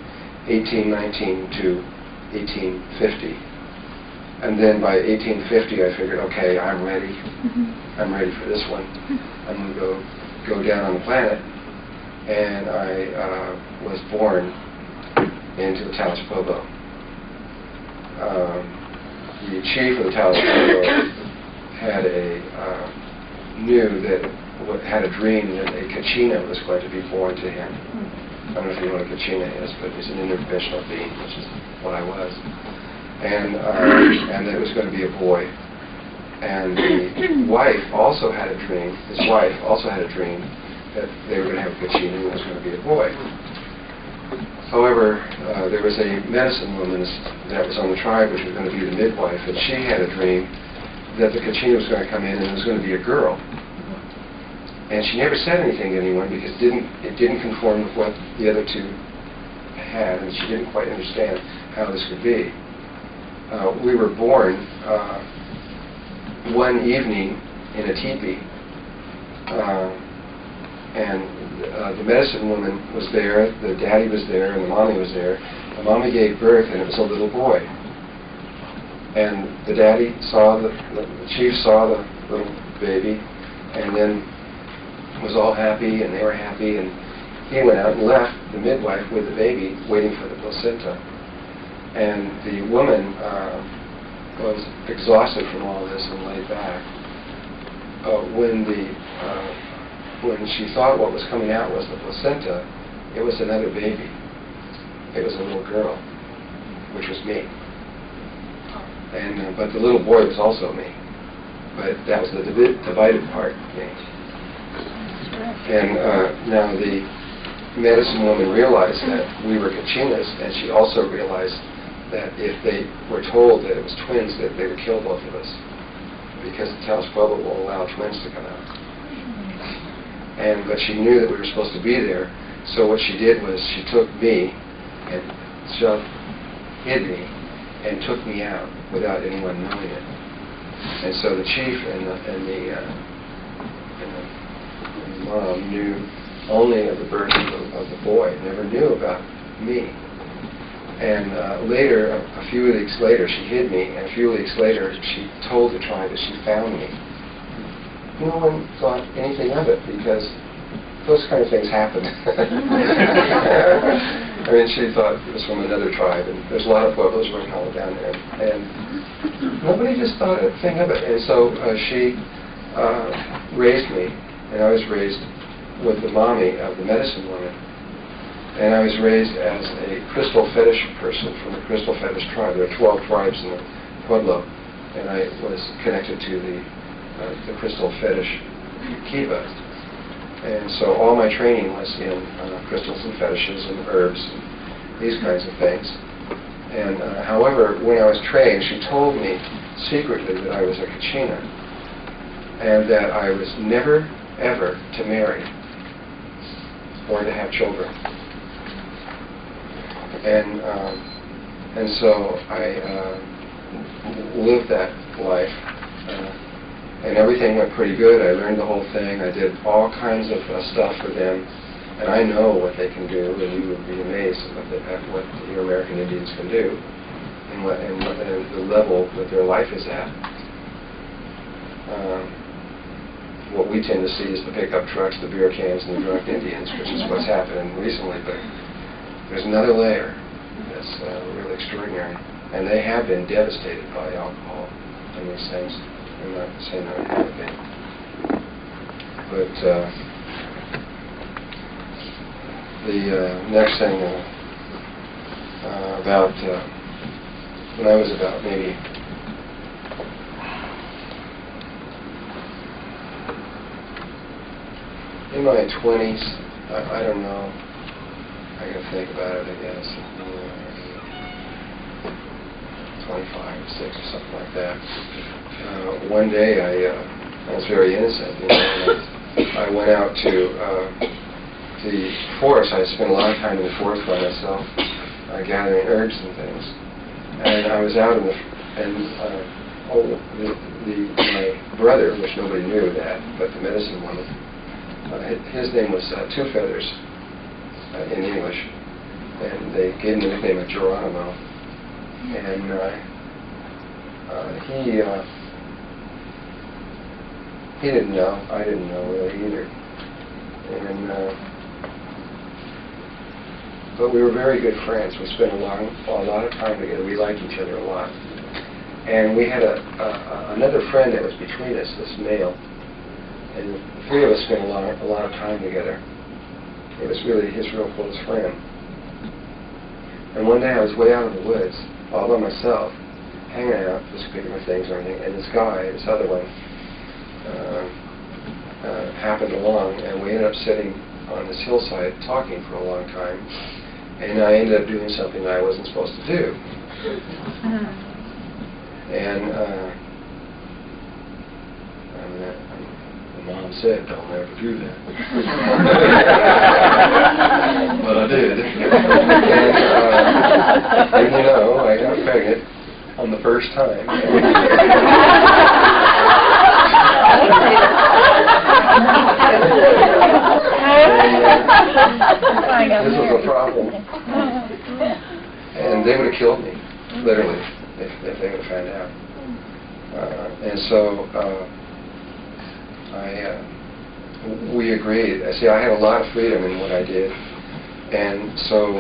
1819 to 1850. And then by 1850, I figured, okay, I'm ready. I'm ready for this one. I'm going to go down on the planet. And I was born into the Taos Pueblo. The chief of the Taos Pueblo had a dream that a Kachina was going to be born to him. I don't know if you know what a Kachina is, but he's an interdimensional being, which is what I was. And that it was going to be a boy. And the wife also had a dream. His wife also had a dream that they were going to have a Kachina and it was going to be a boy. However, there was a medicine woman that was on the tribe, which was going to be the midwife, and she had a dream that the Kachina was going to come in and it was going to be a girl. And she never said anything to anyone because it didn't conform with what the other two had, and she didn't quite understand how this could be. We were born one evening in a teepee, and the medicine woman was there, the daddy was there, and the mommy was there. The mommy gave birth, and it was a little boy. And the daddy saw, the chief saw the little baby, and then was all happy, and they were happy, and he went out and left the midwife with the baby, waiting for the placenta. And the woman was exhausted from all this and laid back. When she thought what was coming out was the placenta, it was another baby. It was a little girl, which was me. And but the little boy was also me. But that was the divided part of me. And now the medicine woman realized that we were Kachinas, and she also realized that if they were told that it was twins, that they would kill both of us, because the Taos Pueblo will allow twins to come out. But she knew that we were supposed to be there, so what she did was she took me and hid me and took me out without anyone knowing it. And so the chief and the mom knew only of the birth of the boy, never knew about me. And later, a few weeks later, she hid me, and a few weeks later, she told the tribe that she found me. No one thought anything of it, because those kind of things happen. I mean, she thought it was from another tribe, and there's a lot of Pueblos right all down there, and nobody just thought a thing of it. And so she raised me, and I was raised with the mommy of the medicine woman. And I was raised as a crystal fetish person from the crystal fetish tribe. There are 12 tribes in the Pueblo, and I was connected to the crystal fetish kiva. And so all my training was in crystals and fetishes and herbs and these kinds of things. And however, when I was trained, she told me secretly that I was a Kachina, and that I was never, ever to marry or to have children. And so I lived that life, and everything went pretty good. I learned the whole thing. I did all kinds of stuff for them, and I know what they can do, and you would be amazed at what your American Indians can do, and the level that their life is at. What we tend to see is the pickup trucks, the beer cans, and the drunk Indians, which is what's happening recently. But there's another layer that's really extraordinary, and they have been devastated by alcohol and these things. I'm not saying that I haven't been, but the next thing about when I was about maybe in my 20s, I don't know. I gotta think about it, I guess. 25, 6, or something like that. One day, I was very innocent. And I went out to the forest. I spent a lot of time in the forest by myself, gathering herbs and things. And I was out in my brother, which nobody knew that, but the medicine woman. His name was Two Feathers in English, and they gave him the nickname of Geronimo. And he didn't know. I didn't know really either. And but we were very good friends. We spent a lot of time together. We liked each other a lot. And we had another friend that was between us, this male. And the three of us spent a lot of time together. It was really his real close friend. And one day I was way out in the woods, all by myself, hanging out, just picking my things and everything. And this guy, this other one, happened along, and we ended up sitting on this hillside talking for a long time. And I ended up doing something that I wasn't supposed to do. And I'm Mom said, don't ever do that. But I did. And you know, I got pregnant on the first time. This was a problem. And they would have killed me, literally, if they would have found out. And so we agreed. See, I had a lot of freedom in what I did. And so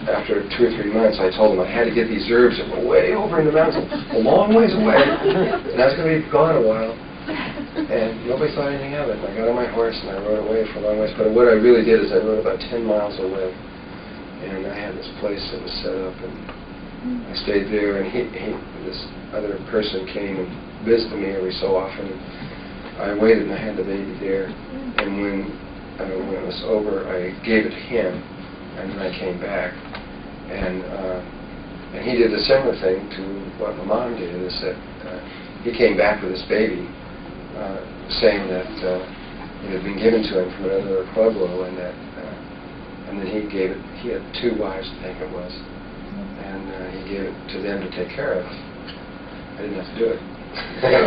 after 2 or 3 months, I told them I had to get these herbs that were way over in the mountains, a long ways away. And I was going to be gone a while. And nobody thought anything of it. And I got on my horse and I rode away for a long ways. But what I really did is I rode about 10 miles away. And I had this place that was set up, and I stayed there. And this other person came and visited me every so often. I waited and I had the baby there. And when it was over, I gave it to him, and then I came back. And he did a similar thing to what my mom did, is that he came back with this baby, saying that it had been given to him from another Pueblo, and then he gave it. He had 2 wives, I think it was, and he gave it to them to take care of. I didn't have to do it. And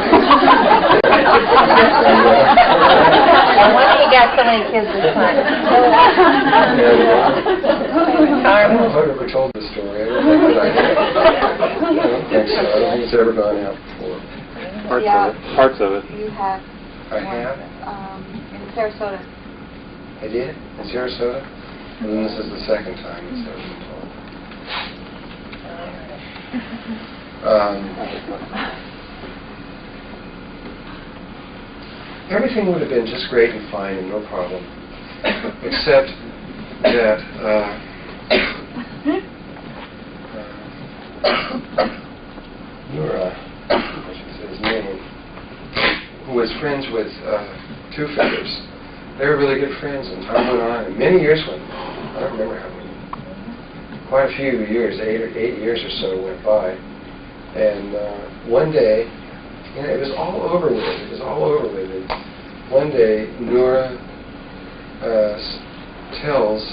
when you got so many kids this time? I don't know if I've ever told this story. I don't think that I have. I don't think so. I don't think it's ever gone out before. Parts of it. You have. I have? In Sarasota. I did? In Sarasota? And then this is the second time it's ever been told. Everything would have been just great and fine and no problem, except that Nura, I should say his name, who was friends with Two Feathers. They were really good friends, and time went on, and many years went by. I don't remember how many. Quite a few years, 8 years or so went by, and one day, you know, it was all over with. It was all over with. And one day, Nura tells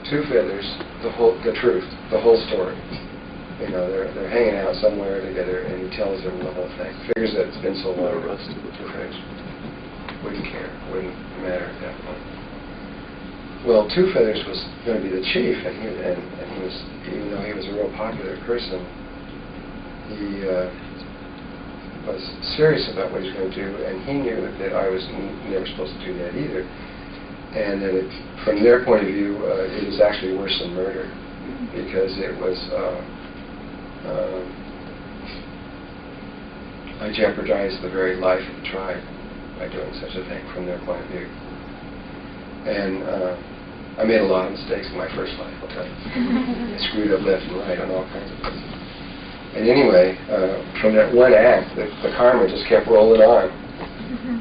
Two Feathers the truth, the whole story. You know, they're hanging out somewhere together, and he tells them the whole thing. Figures that it's been so long. Two Feathers wouldn't care, wouldn't matter at that point. Well, Two Feathers was going to be the chief, and he was, even though he was a real popular person, he was serious about what he was going to do, and he knew that I was never supposed to do that either. And that from their point of view, it was actually worse than murder, because it was, I jeopardized the very life of the tribe by doing such a thing from their point of view. And I made a lot of mistakes in my first life, I'll tell you. I screwed up left and right on all kinds of things. And anyway, from that one act, the karma just kept rolling on.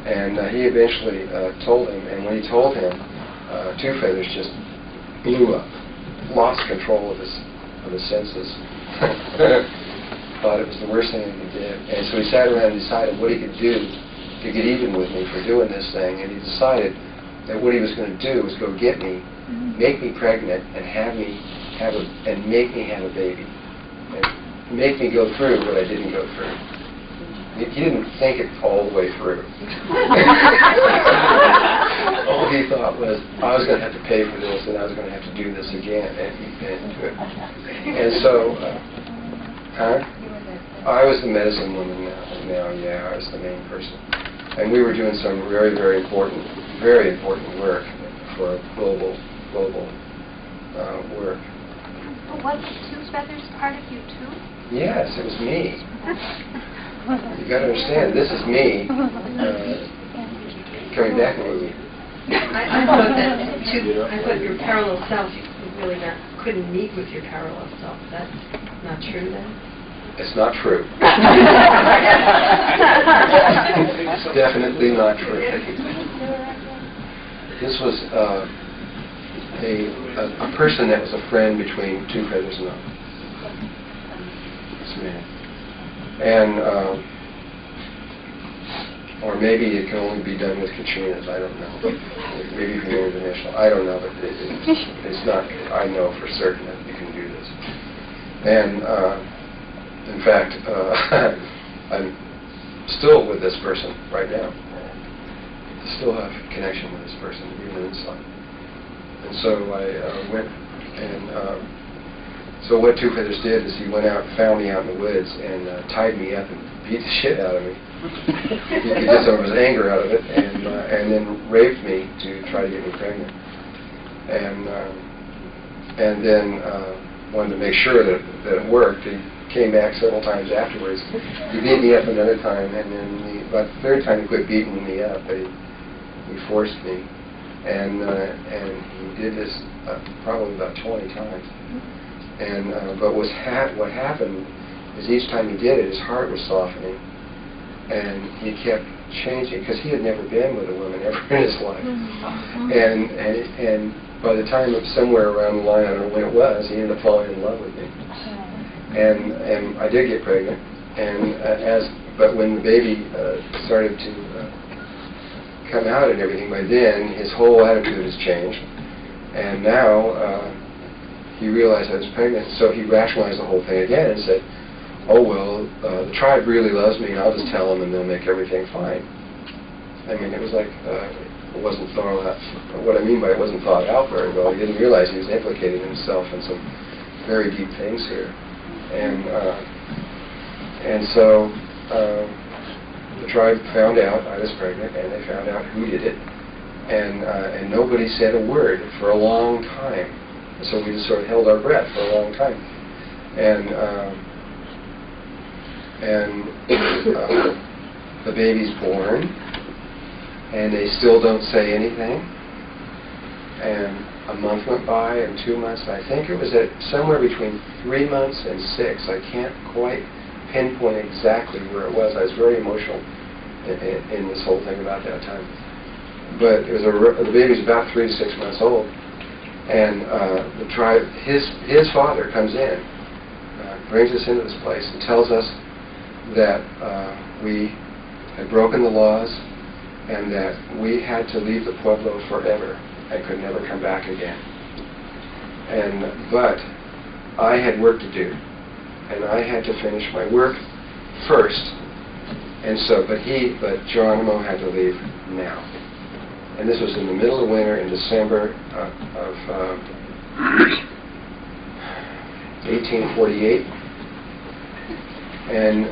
And he eventually told him, and when he told him, Two Feathers just blew up, lost control of his senses. Thought it was the worst thing he could do. And so he sat around and decided what he could do to get even with me for doing this thing. And he decided that what he was going to do was go get me, make me pregnant, and make me have a baby. And make me go through what I didn't go through. He didn't think it all the way through. All he thought was, I was going to have to pay for this, and I was going to have to do this again, and so, I was the medicine woman now, yeah, I was the main person. And we were doing some very, very important work for global work. Well, was Two Feathers part of you, too? Yes, it was me. You got to understand, this is me coming back in with you. I thought that your parallel self, you really couldn't meet with your parallel self. That's not true then? It's not true. It's definitely not true. This was a person that was a friend between Two Feathers and I. This man. And Or maybe it can only be done with Katrinas, I don't know. Maybe if you're interdimensional, I don't know, but it's not, I know for certain that you can do this. And in fact, I'm still with this person right now. Still have connection with this person, even inside. And so I went, and so what Two Feathers did is he went out, found me out in the woods, and tied me up and beat the shit out of me. He did some of his anger out of it, and then raped me to try to get me pregnant. And then wanted to make sure that it worked. He came back several times afterwards. He beat me up another time, and then about the third time he quit beating me up. He forced me, and he did this probably about 20 times. And but what happened is each time he did it, his heart was softening, and he kept changing because he had never been with a woman ever in his life. And by the time of somewhere around the line, I don't know when it was, he ended up falling in love with me. And I did get pregnant, and but when the baby started to come out and everything, by then his whole attitude has changed, and now he realized I was pregnant, so he rationalized the whole thing again and said, "Oh well, the tribe really loves me, and I'll just tell them, and they'll make everything fine." I mean, it was like it wasn't thought out. What I mean by it wasn't thought out very well. He didn't realize he was implicating himself in some very deep things here, and so the tribe found out I was pregnant, and they found out who did it, and nobody said a word for a long time. So we just sort of held our breath for a long time, and the baby's born, and they still don't say anything. And a month went by, and 2 months. And I think it was at somewhere between 3 months and 6. I can't quite pinpoint exactly where it was. I was very emotional in this whole thing about that time. But it was the baby's about 3 to 6 months old. And the tribe, his father comes in, brings us into this place, and tells us that we had broken the laws, and that we had to leave the Pueblo forever and could never come back again. But I had work to do, and I had to finish my work first. And so, but Geronimo had to leave now. And this was in the middle of winter in December of 1848. And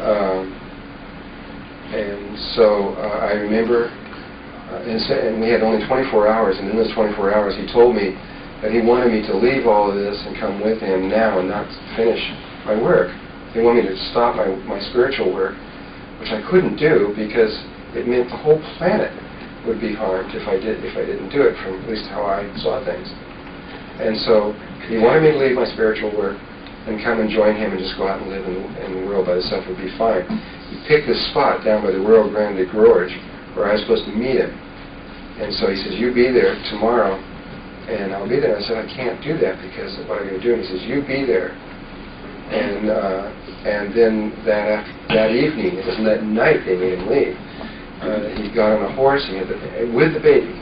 so I remember, and we had only 24 hours, and in those 24 hours he told me that he wanted me to leave all of this and come with him now and not finish my work. He wanted me to stop my spiritual work, which I couldn't do because it meant the whole planet would be harmed if I didn't do it, from at least how I saw things. And so he wanted me to leave my spiritual work and come and join him and just go out and live in the world by myself would be fine. He picked this spot down by the Rio Grande Gorge where I was supposed to meet him. And so he says, "You be there tomorrow," and I'll be there. I said, "I can't do that because of what I'm going to do." And he says, "You be there." And then that evening, it was that night they made him leave. He got on a horse with the baby.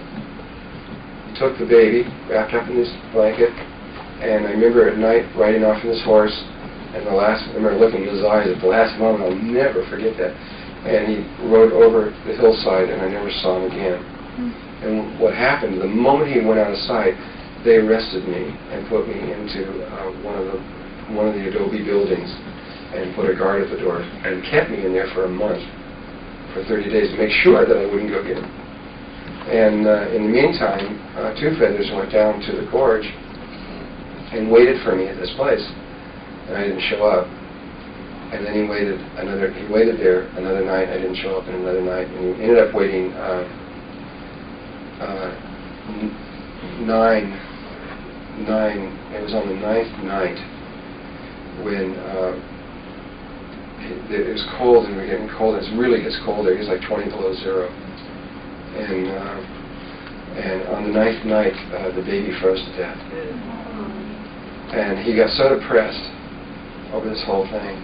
He took the baby, wrapped up in this blanket, and I remember at night riding off on this horse, and I remember looking in his eyes at the last moment. I'll never forget that. And he rode over the hillside, and I never saw him again. And what happened, the moment he went out of sight, they arrested me and put me into one of the adobe buildings and put a guard at the door and kept me in there for a month, for 30 days, to make sure that I wouldn't go get him. And in the meantime, Two Feathers went down to the gorge and waited for me at this place, and I didn't show up. And then he waited there another night. I didn't show up, and another night, and he ended up waiting 9. It was on the 9th night when it was cold, and we were getting cold. It really gets colder. It was like 20 below zero. And on the 9th night, the baby froze to death. And he got so depressed over this whole thing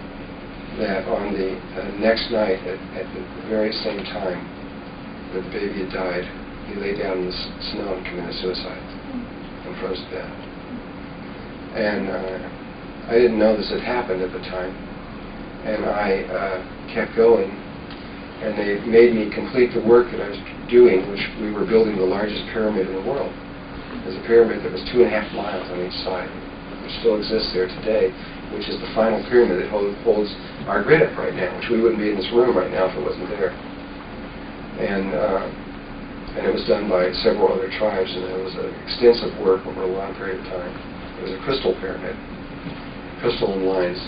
that on the next night, at the very same time, that the baby had died, he lay down in the snow and committed suicide and froze to death. And I didn't know this had happened at the time, and I kept going, and they made me complete the work that I was doing, which we were building the largest pyramid in the world. There's a pyramid that was 2.5 miles on each side, which still exists there today, which is the final pyramid that holds our grid up right now, which we wouldn't be in this room right now if it wasn't there. And it was done by several other tribes, and it was an extensive work over a long period of time. It was a crystal pyramid, crystalline lines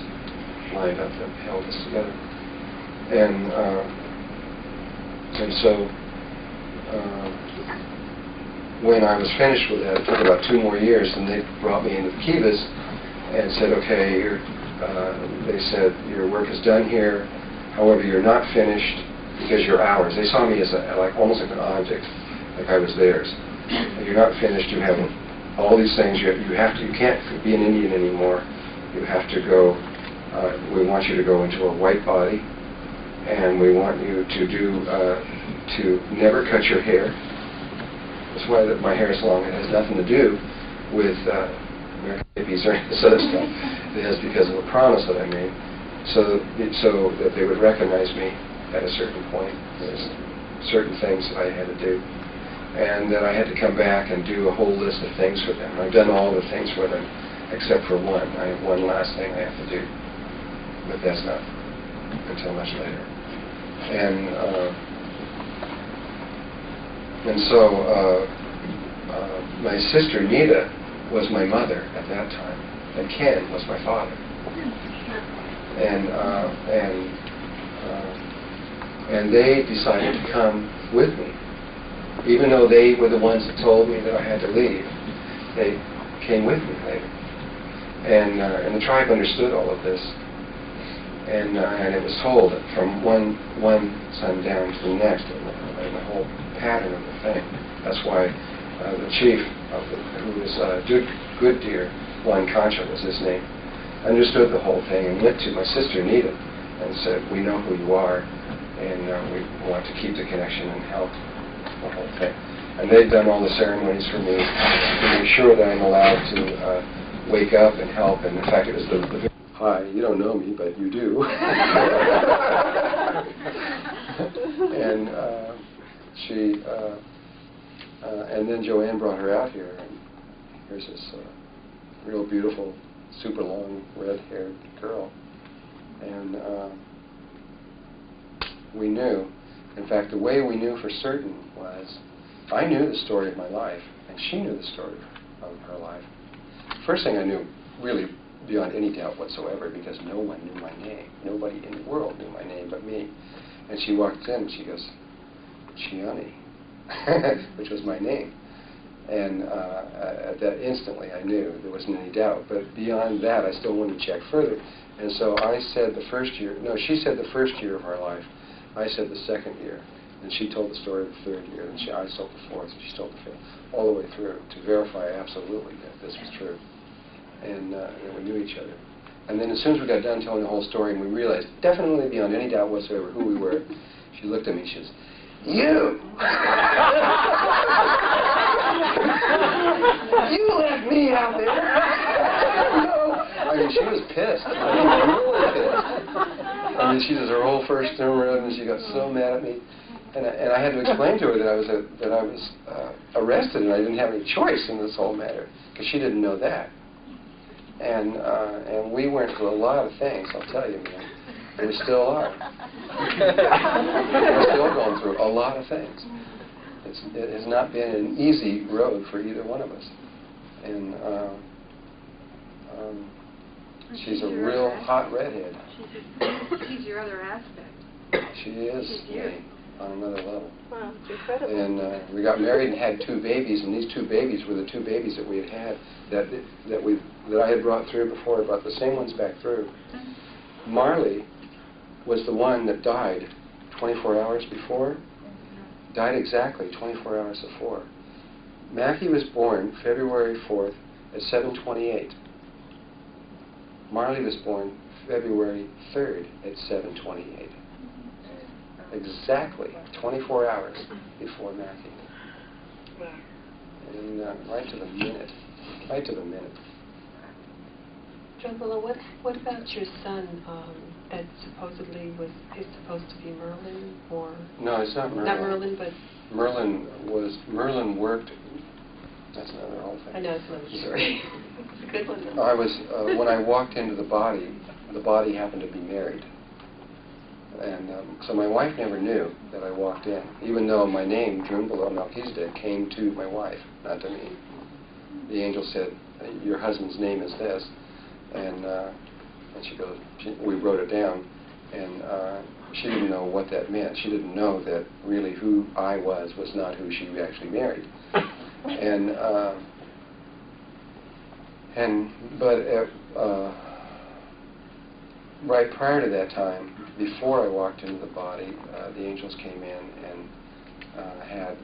lined up that held us together. And so when I was finished with that, it took about 2 more years, and they brought me into the Kivas and said, okay, they said, your work is done here, however, you're not finished because you're ours. They saw me as almost like an object, like I was theirs. You're not finished, you have all these things, you can't be an Indian anymore. You have to go, we want you to go into a white body, and we want you to never cut your hair. That's why my hair is long. It has nothing to do with babies or this other stuff. It has because of a promise that I made, so that they would recognize me at a certain point. There's certain things that I had to do, and that I had to come back and do a whole list of things for them. I've done all the things for them except for one. I have one last thing I have to do, but that's not until much later. And so my sister Nita was my mother at that time, and Ken was my father. And they decided to come with me, even though they were the ones that told me that I had to leave. They came with me later, and the tribe understood all of this. And it was told from one son down to the next, and the whole pattern of the thing. That's why the chief, who was Good Deer, Juan Concha was his name, understood the whole thing and went to my sister Nita and said, we know who you are, and we want to keep the connection and help the whole thing. And they've done all the ceremonies for me to make sure that I'm allowed to wake up and help. And in fact, it was the hi, you don't know me, but you do. And and then Joanne brought her out here, and here's this real beautiful, super long, red-haired girl. And we knew, in fact, the way we knew for certain was, I knew the story of my life, and she knew the story of her life. First thing I knew, really, beyond any doubt whatsoever, because no one knew my name. Nobody in the world knew my name but me. And she walked in and she goes, Chiani, which was my name. And at that instantly I knew, there wasn't any doubt. But beyond that, I still wanted to check further. And so I said the first year, no, she said the first year of our life. I said the second year. And she told the story of the third year. And I told the fourth, and she told the fifth, all the way through to verify absolutely that this was true. And we knew each other. And then as soon as we got done telling the whole story and we realized, definitely beyond any doubt whatsoever, who we were, she looked at me and she says, you! You left me out there! No! I mean, she was pissed. I mean, really pissed. I mean, she was her whole first term around and she got so mad at me. And I had to explain to her that I was arrested and I didn't have any choice in this whole matter, because she didn't know that. And we went through a lot of things, I'll tell you, man. We still are. We're still going through a lot of things. It has not been an easy road for either one of us. And she's a real hot redhead. She's your other aspect. She is me on another level. Wow, it's incredible. And we got married and had 2 babies, and these 2 babies were the 2 babies that we had had that I had brought through before. I brought the same ones back through. Marley was the one that died 24 hours before. Died exactly 24 hours before. Mackie was born February 4th at 7:28. Marley was born February 3rd at 7:28. exactly 24 hours before Matthew. And right to the minute. Right to the minute. Drunvalo, what about your son that supposedly is supposed to be Merlin, or... No, it's not Merlin. Not Merlin, but... Merlin worked... That's another whole thing. I know, it's another story. It's a good one, though. I was, when I walked into the body happened to be married. And so my wife never knew that I walked in, even though my name, Drunvalo Melchizedek, came to my wife, not to me. The angel said, your husband's name is this. And she goes, we wrote it down, and she didn't know what that meant. She didn't know that really who I was not who she actually married. But right prior to that time, before I walked into the body, the angels came in and had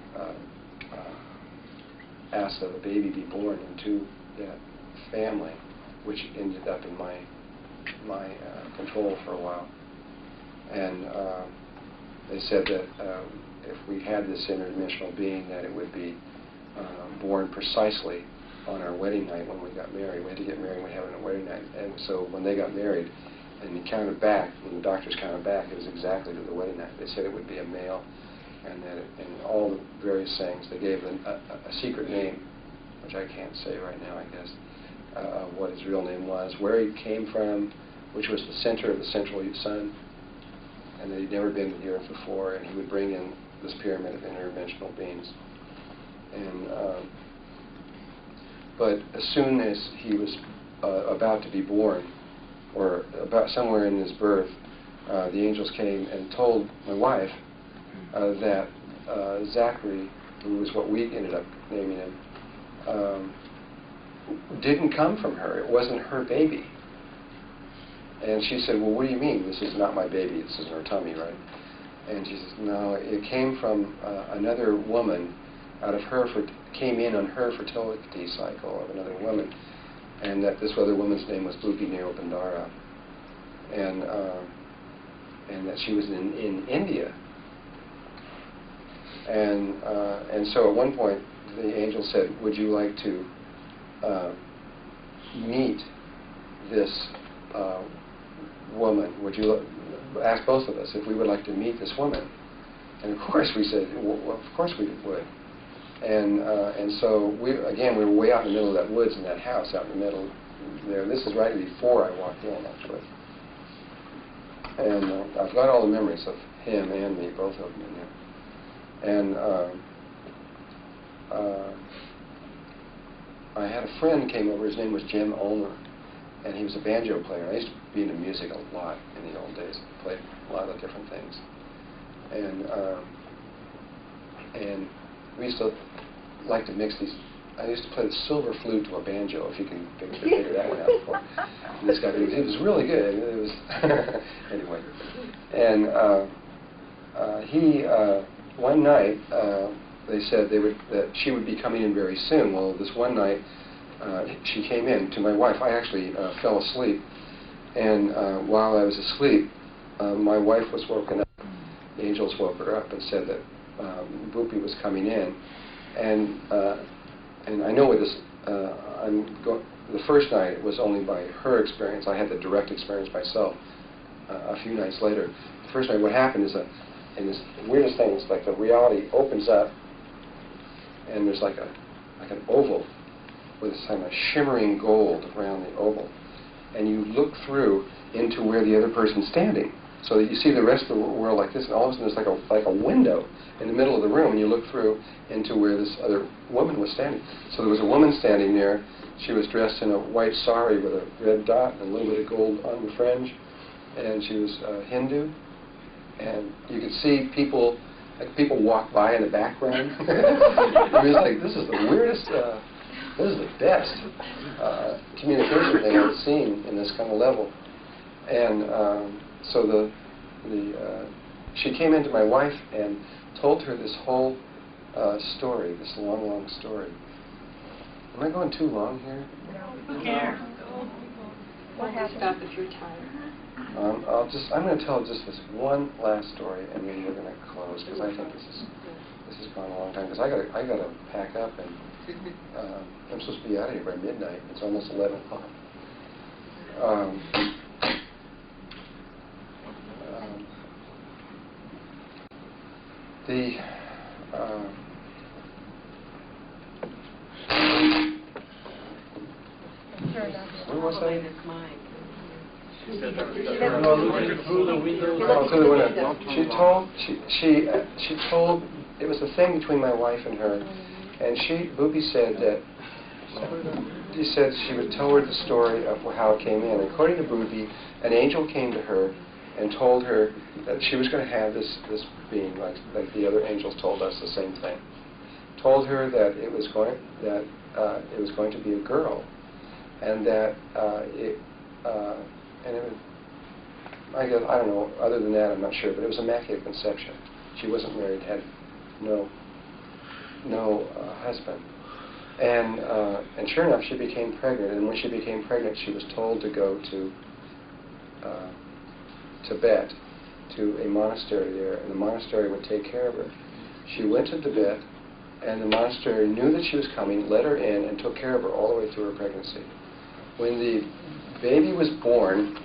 asked that a baby be born into that family, which ended up in my control for a while. And they said that if we had this interdimensional being, that it would be born precisely on our wedding night when we got married. We had to get married, we had a wedding night. And so when they got married, and he counted back, when the doctors counted back, it was exactly to the wedding night. They said it would be a male, and that and all the various things. They gave a secret name, which I can't say right now, I guess, what his real name was, where he came from, which was the center of the central sun, and that he'd never been to the earth before, and he would bring in this pyramid of interdimensional beings. And but as soon as he was about to be born, or about somewhere in his birth, the angels came and told my wife that Zachary, who was what we ended up naming him, didn't come from her. It wasn't her baby. And she said, well, what do you mean? This is not my baby. This is in her tummy, right? And she says, no, it came from another woman out of her, came in on her fertility cycle of another woman. And that this other woman's name was Bupi Nirupandara. And that she was in India. And so at one point, the angel said, would you like to meet this woman? Would you ask both of us if we would like to meet this woman? And of course we said, well, of course we would. And so we were way out in the middle of that woods in that house out in the middle there. This is right before I walked in, actually. And I've got all the memories of him and me, both of them in there. And I had a friend came over. His name was Jim Ulmer, and he was a banjo player. I used to be into music a lot in the old days. Played a lot of different things. And we used to like to mix these. I used to play the silver flute to a banjo, if you can figure that one out before. And this guy, it was really good. It was anyway. And he one night they said that she would be coming in very soon. Well, this one night she came in to my wife. I actually fell asleep, and while I was asleep, my wife was woken up. The angels woke her up and said that Bupi was coming in, and I know with this, the first night was only by her experience. I had the direct experience myself a few nights later. The first night, what happened is and this weirdest thing, it's like the reality opens up, and there's like an oval with this kind of shimmering gold around the oval, and you look through into where the other person's standing. So that you see the rest of the world like this, and all of a sudden there's like a window in the middle of the room, and you look through into where this other woman was standing. So there was a woman standing there. She was dressed in a white sari with a red dot and a little bit of gold on the fringe, and she was Hindu. And you could see people walk by in the background. It was like, this is the weirdest, this is the best communication thing I've seen in this kind of level. And so she came into my wife and told her this whole story, this long, long story. Am I going too long here? Who cares? What happened? Stop if you're tired. I'm going to tell just this one last story, and then we're going to close, because I think this has gone a long time. Because I got to pack up, and I'm supposed to be out of here by midnight. It's almost 11 o'clock. Where was I? Oh, through the window. She told, it was a thing between my wife and her, and Boopy said that, he said she would tell her the story of how it came in. According to Boopy, an angel came to her and told her that she was going to have this being, like the other angels told us the same thing. Told her that it was going to be a girl, and that I don't know, other than that I'm not sure, but it was immaculate conception. She wasn't married, had no husband. And sure enough, she became pregnant, and when she became pregnant, she was told to go to Tibet, to a monastery there, and the monastery would take care of her. She went to Tibet, and the monastery knew that she was coming, let her in, and took care of her all the way through her pregnancy. When the baby was born,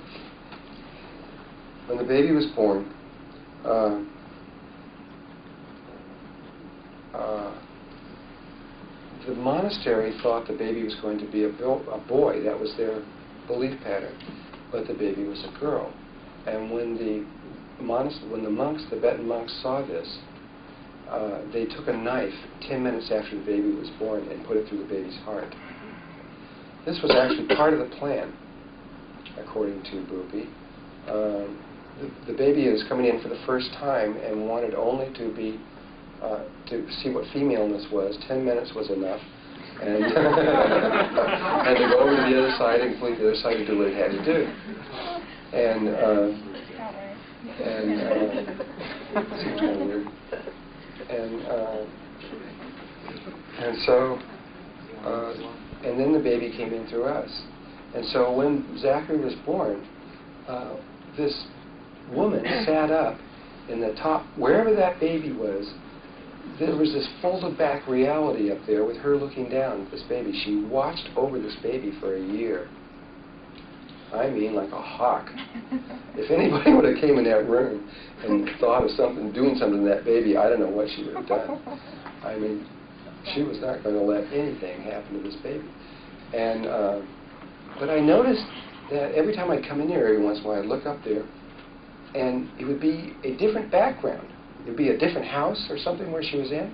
the monastery thought the baby was going to be a boy. That was their belief pattern. But the baby was a girl. And when the monks, Tibetan monks, saw this, they took a knife 10 minutes after the baby was born and put it through the baby's heart. This was actually part of the plan, according to Boopy. The baby is coming in for the first time and wanted only to be to see what femaleness was. 10 minutes was enough, and and to go over to the other side and complete the other side to do what it had to do. Seems kind of weird. And then the baby came in through us. And so when Zachary was born, this woman sat up in the top, wherever that baby was, there was this folded back reality up there with her looking down at this baby. She watched over this baby for a year. I mean, like a hawk. If anybody would have came in that room and thought of doing something to that baby, I don't know what she would have done. I mean, she was not going to let anything happen to this baby. And but I noticed that every time I'd come in there, every once in a while, I'd look up there, and it would be a different background. It would be a different house or something where she was in.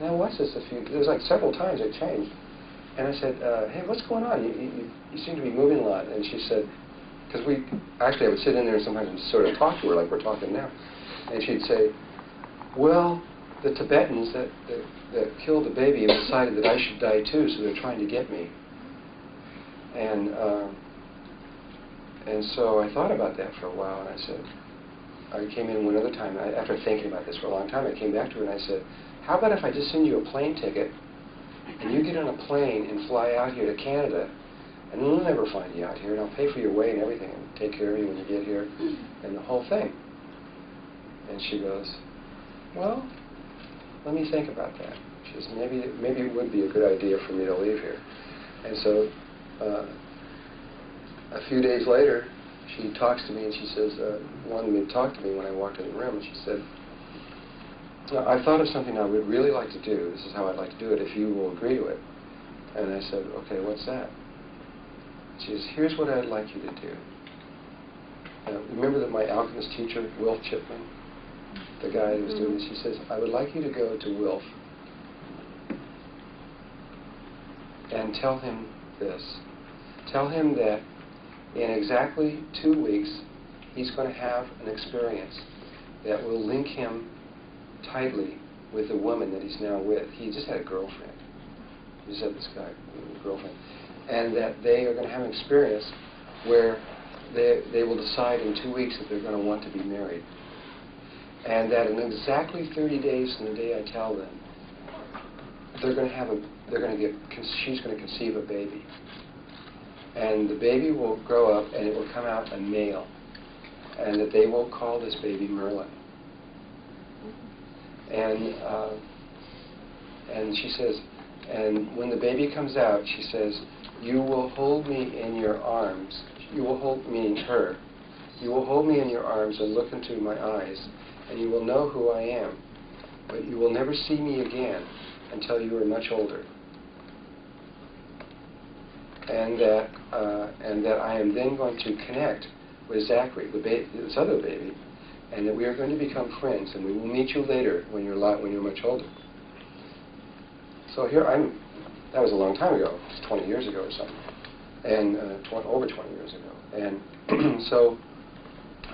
And I watched this there was like several times it changed. And I said, hey, what's going on? You seem to be moving a lot. And she said, because I would sit in there sometimes and sort of talk to her like we're talking now. And she'd say, well, the Tibetans that killed the baby have decided that I should die too, so they're trying to get me. And so I thought about that for a while, and I said, I came in one other time, after thinking about this for a long time, I came back to her and I said, how about if I just send you a plane ticket, and you get on a plane and fly out here to Canada, and we'll never find you out here, and I'll pay for your way and everything, and take care of you when you get here, and the whole thing. And she goes, well, let me think about that. She says, maybe it would be a good idea for me to leave here. And so a few days later, she talks to me and she says, wanted me to talk to me when I walked in the room, and she said, I thought of something I would really like to do. This is how I'd like to do it if you will agree to it. And I said, okay, what's that? She says, here's what I'd like you to do. Remember that my alchemist teacher, Wilf Chipman, the guy who was doing this, she says, I would like you to go to Wilf and tell him this. Tell him that in exactly 2 weeks, he's going to have an experience that will link him tightly with the woman that he's now with. He just had a girlfriend. He just had this guy, girlfriend. And that they are going to have an experience where they will decide in 2 weeks that they're going to want to be married. And that in exactly 30 days from the day I tell them, she's going to conceive a baby. And the baby will grow up and it will come out a male. And that they will call this baby Merlin. And she says, and when the baby comes out, she says, you will hold me in your arms. You will hold me in her. You will hold me in your arms and look into my eyes, and you will know who I am. But you will never see me again until you are much older. And that I am then going to connect with Zachary, this other baby, and that we are going to become friends, and we will meet you later when you're much older. So here that was a long time ago, it was 20 years ago or something, and over 20 years ago. And so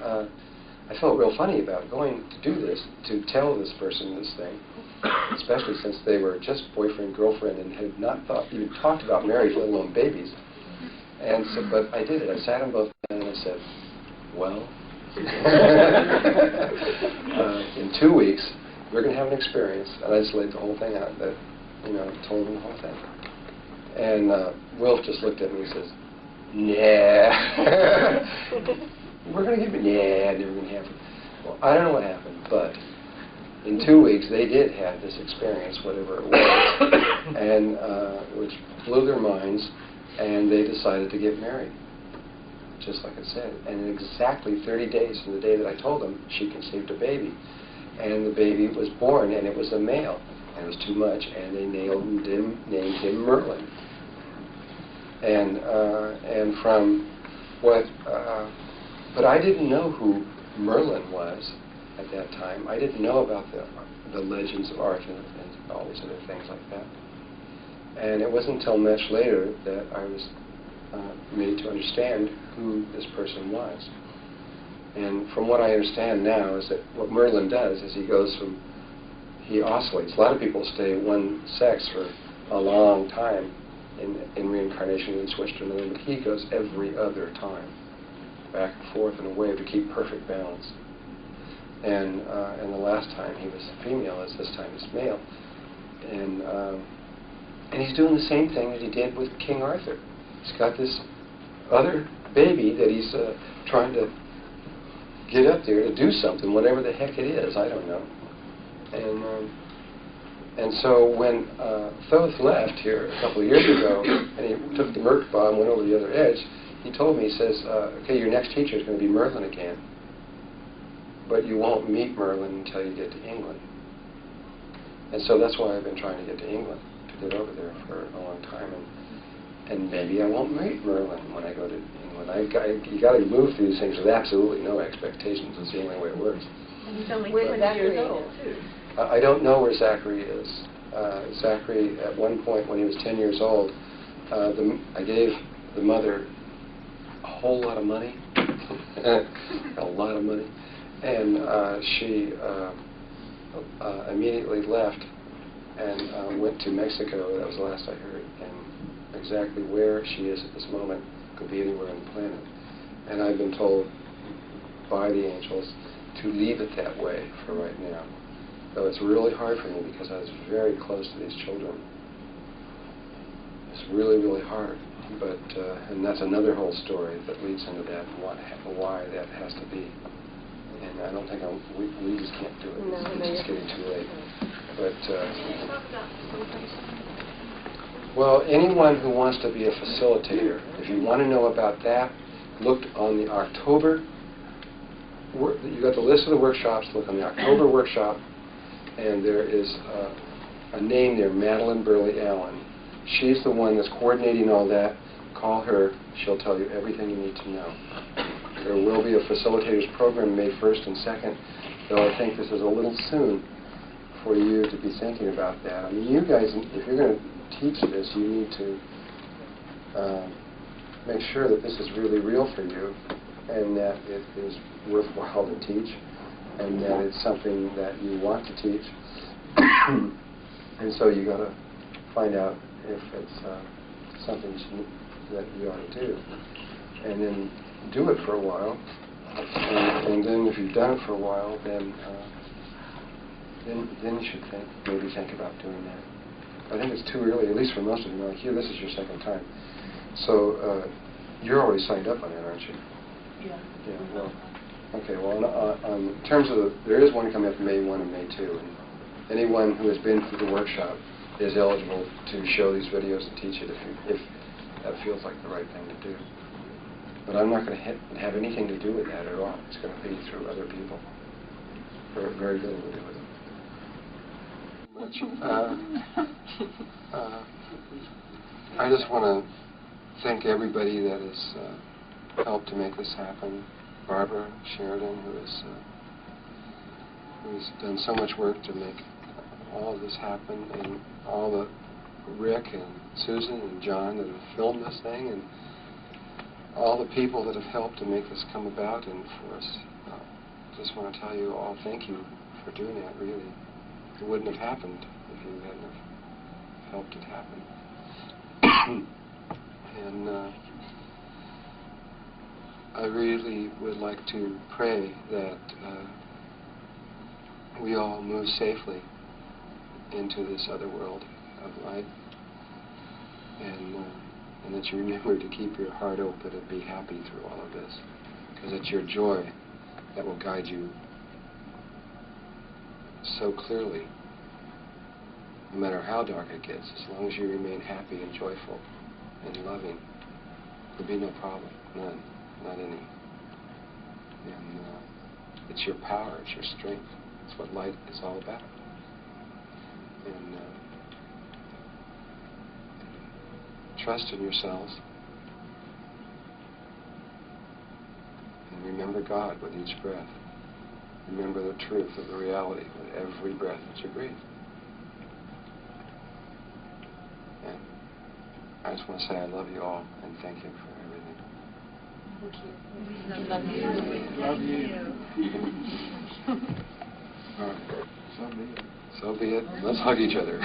I felt real funny about going to do this, to tell this person this thing, especially since they were just boyfriend, girlfriend, and had not even talked about marriage, let alone babies. And so, but I did it. I sat them both down and I said, well, in 2 weeks, we're going to have an experience. And I just laid the whole thing out, that, told them the whole thing. And Wilf just looked at me and says, nah. We're going to give it, never going to happen. Well, I don't know what happened, but in 2 weeks, they did have this experience, whatever it was, and which blew their minds, and they decided to get married, just like I said. And in exactly 30 days from the day that I told them, she conceived a baby. And the baby was born, and it was a male. And it was too much, and they named him Merlin. And from what... but I didn't know who Merlin was at that time. I didn't know about the legends of Arthur and all these other things like that. And it wasn't until much later that I was made to understand who this person was. And from what I understand now is that what Merlin does is he oscillates. A lot of people stay one sex for a long time in reincarnation and switch to another, but he goes every other time, back and forth in a way to keep perfect balance. And the last time he was female, as this time he's male. And he's doing the same thing that he did with King Arthur. He's got this other baby that he's trying to get up there to do something, whatever the heck it is, I don't know. And so when Thoth left here a couple of years ago, and he took the Merkaba and went over the other edge, he told me, he says, okay, your next teacher is going to be Merlin again, but you won't meet Merlin until you get to England. And so that's why I've been trying to get to England, to get over there for a long time. And maybe I won't meet Merlin when I go to England. You got to move through these things with absolutely no expectations. It's the only way it works. And he's only 20 years old, too. I don't know where Zachary is. Zachary, at one point when he was 10 years old, I gave the mother a whole lot of money, a lot of money, and she immediately left and went to Mexico. That was the last I heard. And exactly where she is at this moment could be anywhere on the planet. And I've been told by the angels to leave it that way for right now. Though it's really hard for me because I was very close to these children. It's really, really hard. But and that's another whole story that leads into that and why that has to be. And I don't think we just can't do it. No, it's just getting too late. But well, anyone who wants to be a facilitator, if you want to know about that, look on the October. You got the list of the workshops. Look on the October workshop, and there is a name there, Madeline Burley Allen. She's the one that's coordinating all that. Call her. She'll tell you everything you need to know. There will be a facilitators program May 1st and 2nd, though I think this is a little soon for you to be thinking about that. I mean, you guys, if you're going to teach this, you need to make sure that this is really real for you and that it is worthwhile to teach and that it's something that you want to teach. And so you got to find out if it's something that you ought to do. And then do it for a while. And then if you've done it for a while, then you should maybe think about doing that. I think it's too early, at least for most of you. Like you, this is your second time. So You're already signed up on that, aren't you? Yeah. Yeah, well, okay, well, in terms of, there is one coming up May 1 and May 2, and anyone who has been through the workshop is eligible to show these videos and teach it if that feels like the right thing to do. But I'm not going to have anything to do with that at all. It's going to be through other people. Very little to do with it. I just want to thank everybody that has helped to make this happen. Barbara Sheridan, who's done so much work to make all of this happen, and all the Rick and Susan and John that have filmed this thing, and all the people that have helped to make this come about. And for us, just want to tell you all thank you for doing that. Really, it wouldn't have happened if you hadn't have helped it happen. And I really would like to pray that we all move safely into this other world of light, and that you remember to keep your heart open and be happy through all of this, because it's your joy that will guide you so clearly, no matter how dark it gets. As long as you remain happy and joyful and loving, there'll be no problem, none, not any. And it's your power, it's your strength. It's what light is all about. And trust in yourselves. And remember God with each breath. Remember the truth of the reality with every breath that you breathe. And I just want to say I love you all and thank you for everything. Love you. Love you. All right. So be it. Let's hug each other.